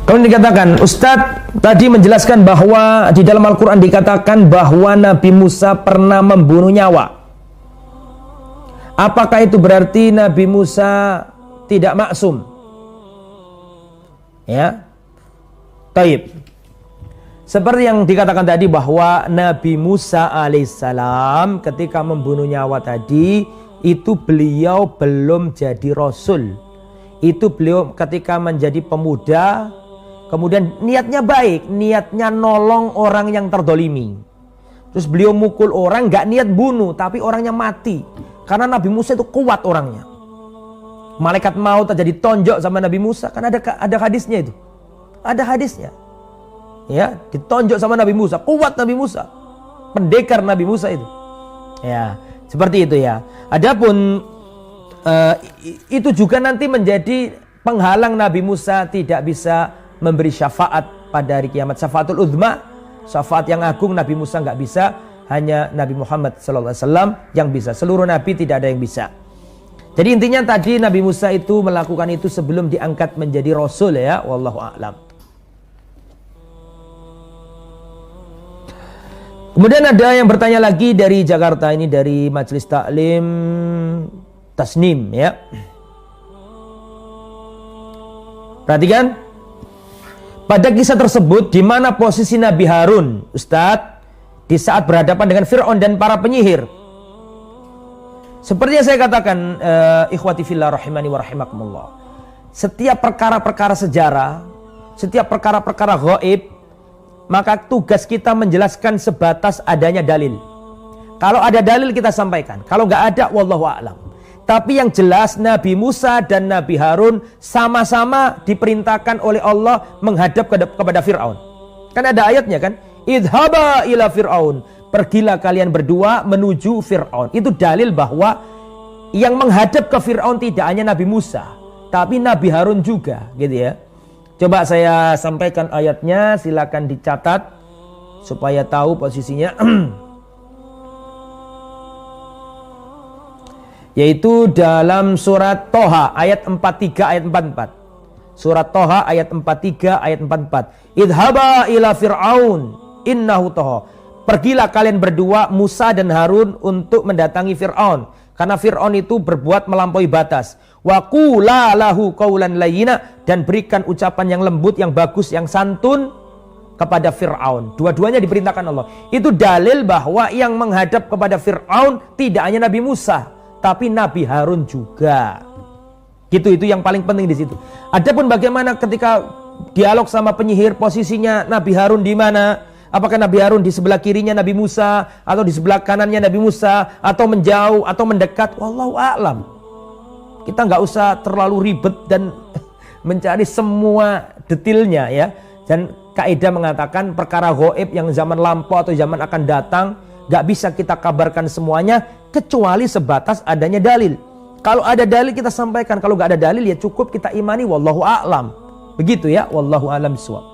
Kemudian dikatakan, Ustadz tadi menjelaskan bahwa di dalam Al-Quran dikatakan bahwa Nabi Musa pernah membunuh nyawa. Apakah itu berarti Nabi Musa tidak maksum? Ya, taib. Seperti yang dikatakan tadi bahwa Nabi Musa alaihissalam ketika membunuh nyawa tadi, itu beliau belum jadi Rasul. Itu beliau ketika menjadi pemuda, kemudian niatnya baik, niatnya nolong orang yang terdolimi. Terus beliau mukul orang, gak niat bunuh, tapi orangnya mati. Karena Nabi Musa itu kuat orangnya. Malaikat maut terjadi tonjok sama Nabi Musa, kan ada hadisnya itu. Ada hadisnya. Ya, ditonjok sama Nabi Musa, kuat Nabi Musa. pendekar Nabi Musa itu. Ya, seperti itu ya. Adapun itu juga nanti menjadi penghalang Nabi Musa tidak bisa memberi syafaat pada hari kiamat. Syafaatul uzma, syafaat yang agung Nabi Musa nggak bisa, hanya Nabi Muhammad SAW yang bisa. Seluruh Nabi tidak ada yang bisa. Jadi intinya tadi Nabi Musa itu melakukan itu sebelum diangkat menjadi Rasul ya. Wallahu a'lam. Kemudian ada yang bertanya lagi dari Jakarta, ini dari Majelis Taklim Tasnim ya. Perhatikan. Pada kisah tersebut di mana posisi Nabi Harun, Ustadz, di saat berhadapan dengan Fir'aun dan para penyihir? Seperti yang saya katakan, ikhwati fillah rahimani wa rahimakumullah. Setiap perkara-perkara sejarah, setiap perkara-perkara gaib, maka tugas kita menjelaskan sebatas adanya dalil. Kalau ada dalil kita sampaikan, kalau nggak ada wallahu a'lam. Tapi yang jelas Nabi Musa dan Nabi Harun sama-sama diperintahkan oleh Allah menghadap kepada Fir'aun. Kan ada ayatnya kan? Idhaba ila Fir'aun. Pergilah kalian berdua menuju Fir'aun. Itu dalil bahwa yang menghadap ke Fir'aun tidak hanya Nabi Musa, tapi Nabi Harun juga, gitu ya. Coba saya sampaikan ayatnya, silakan dicatat supaya tahu posisinya. Yaitu dalam surat Toha ayat 43 ayat 44. Surat Toha ayat 43 ayat 44. Idhaba ila Fir'aun innahu Toha. Pergilah kalian berdua Musa dan Harun untuk mendatangi Fir'aun, karena Fir'aun itu berbuat melampaui batas. Wa qula lahu qaulan layyina, dan berikan ucapan yang lembut, yang bagus, yang santun kepada Fir'aun. Dua-duanya diperintahkan Allah. Itu dalil bahwa yang menghadap kepada Fir'aun tidak hanya Nabi Musa, tapi Nabi Harun juga. Gitu, itu yang paling penting di situ. Adapun bagaimana ketika dialog sama penyihir, posisinya Nabi Harun di mana? Apakah Nabi Harun di sebelah kirinya Nabi Musa, atau di sebelah kanannya Nabi Musa, atau menjauh atau mendekat? Wallahu a'lam. Kita nggak usah terlalu ribet dan mencari semua detailnya ya. Dan kaidah mengatakan perkara gaib yang zaman lampau atau zaman akan datang nggak bisa kita kabarkan semuanya kecuali sebatas adanya dalil. Kalau ada dalil kita sampaikan, kalau nggak ada dalil ya cukup kita imani. Wallahu a'lam. Begitu ya, wallahu a'lam bishawab.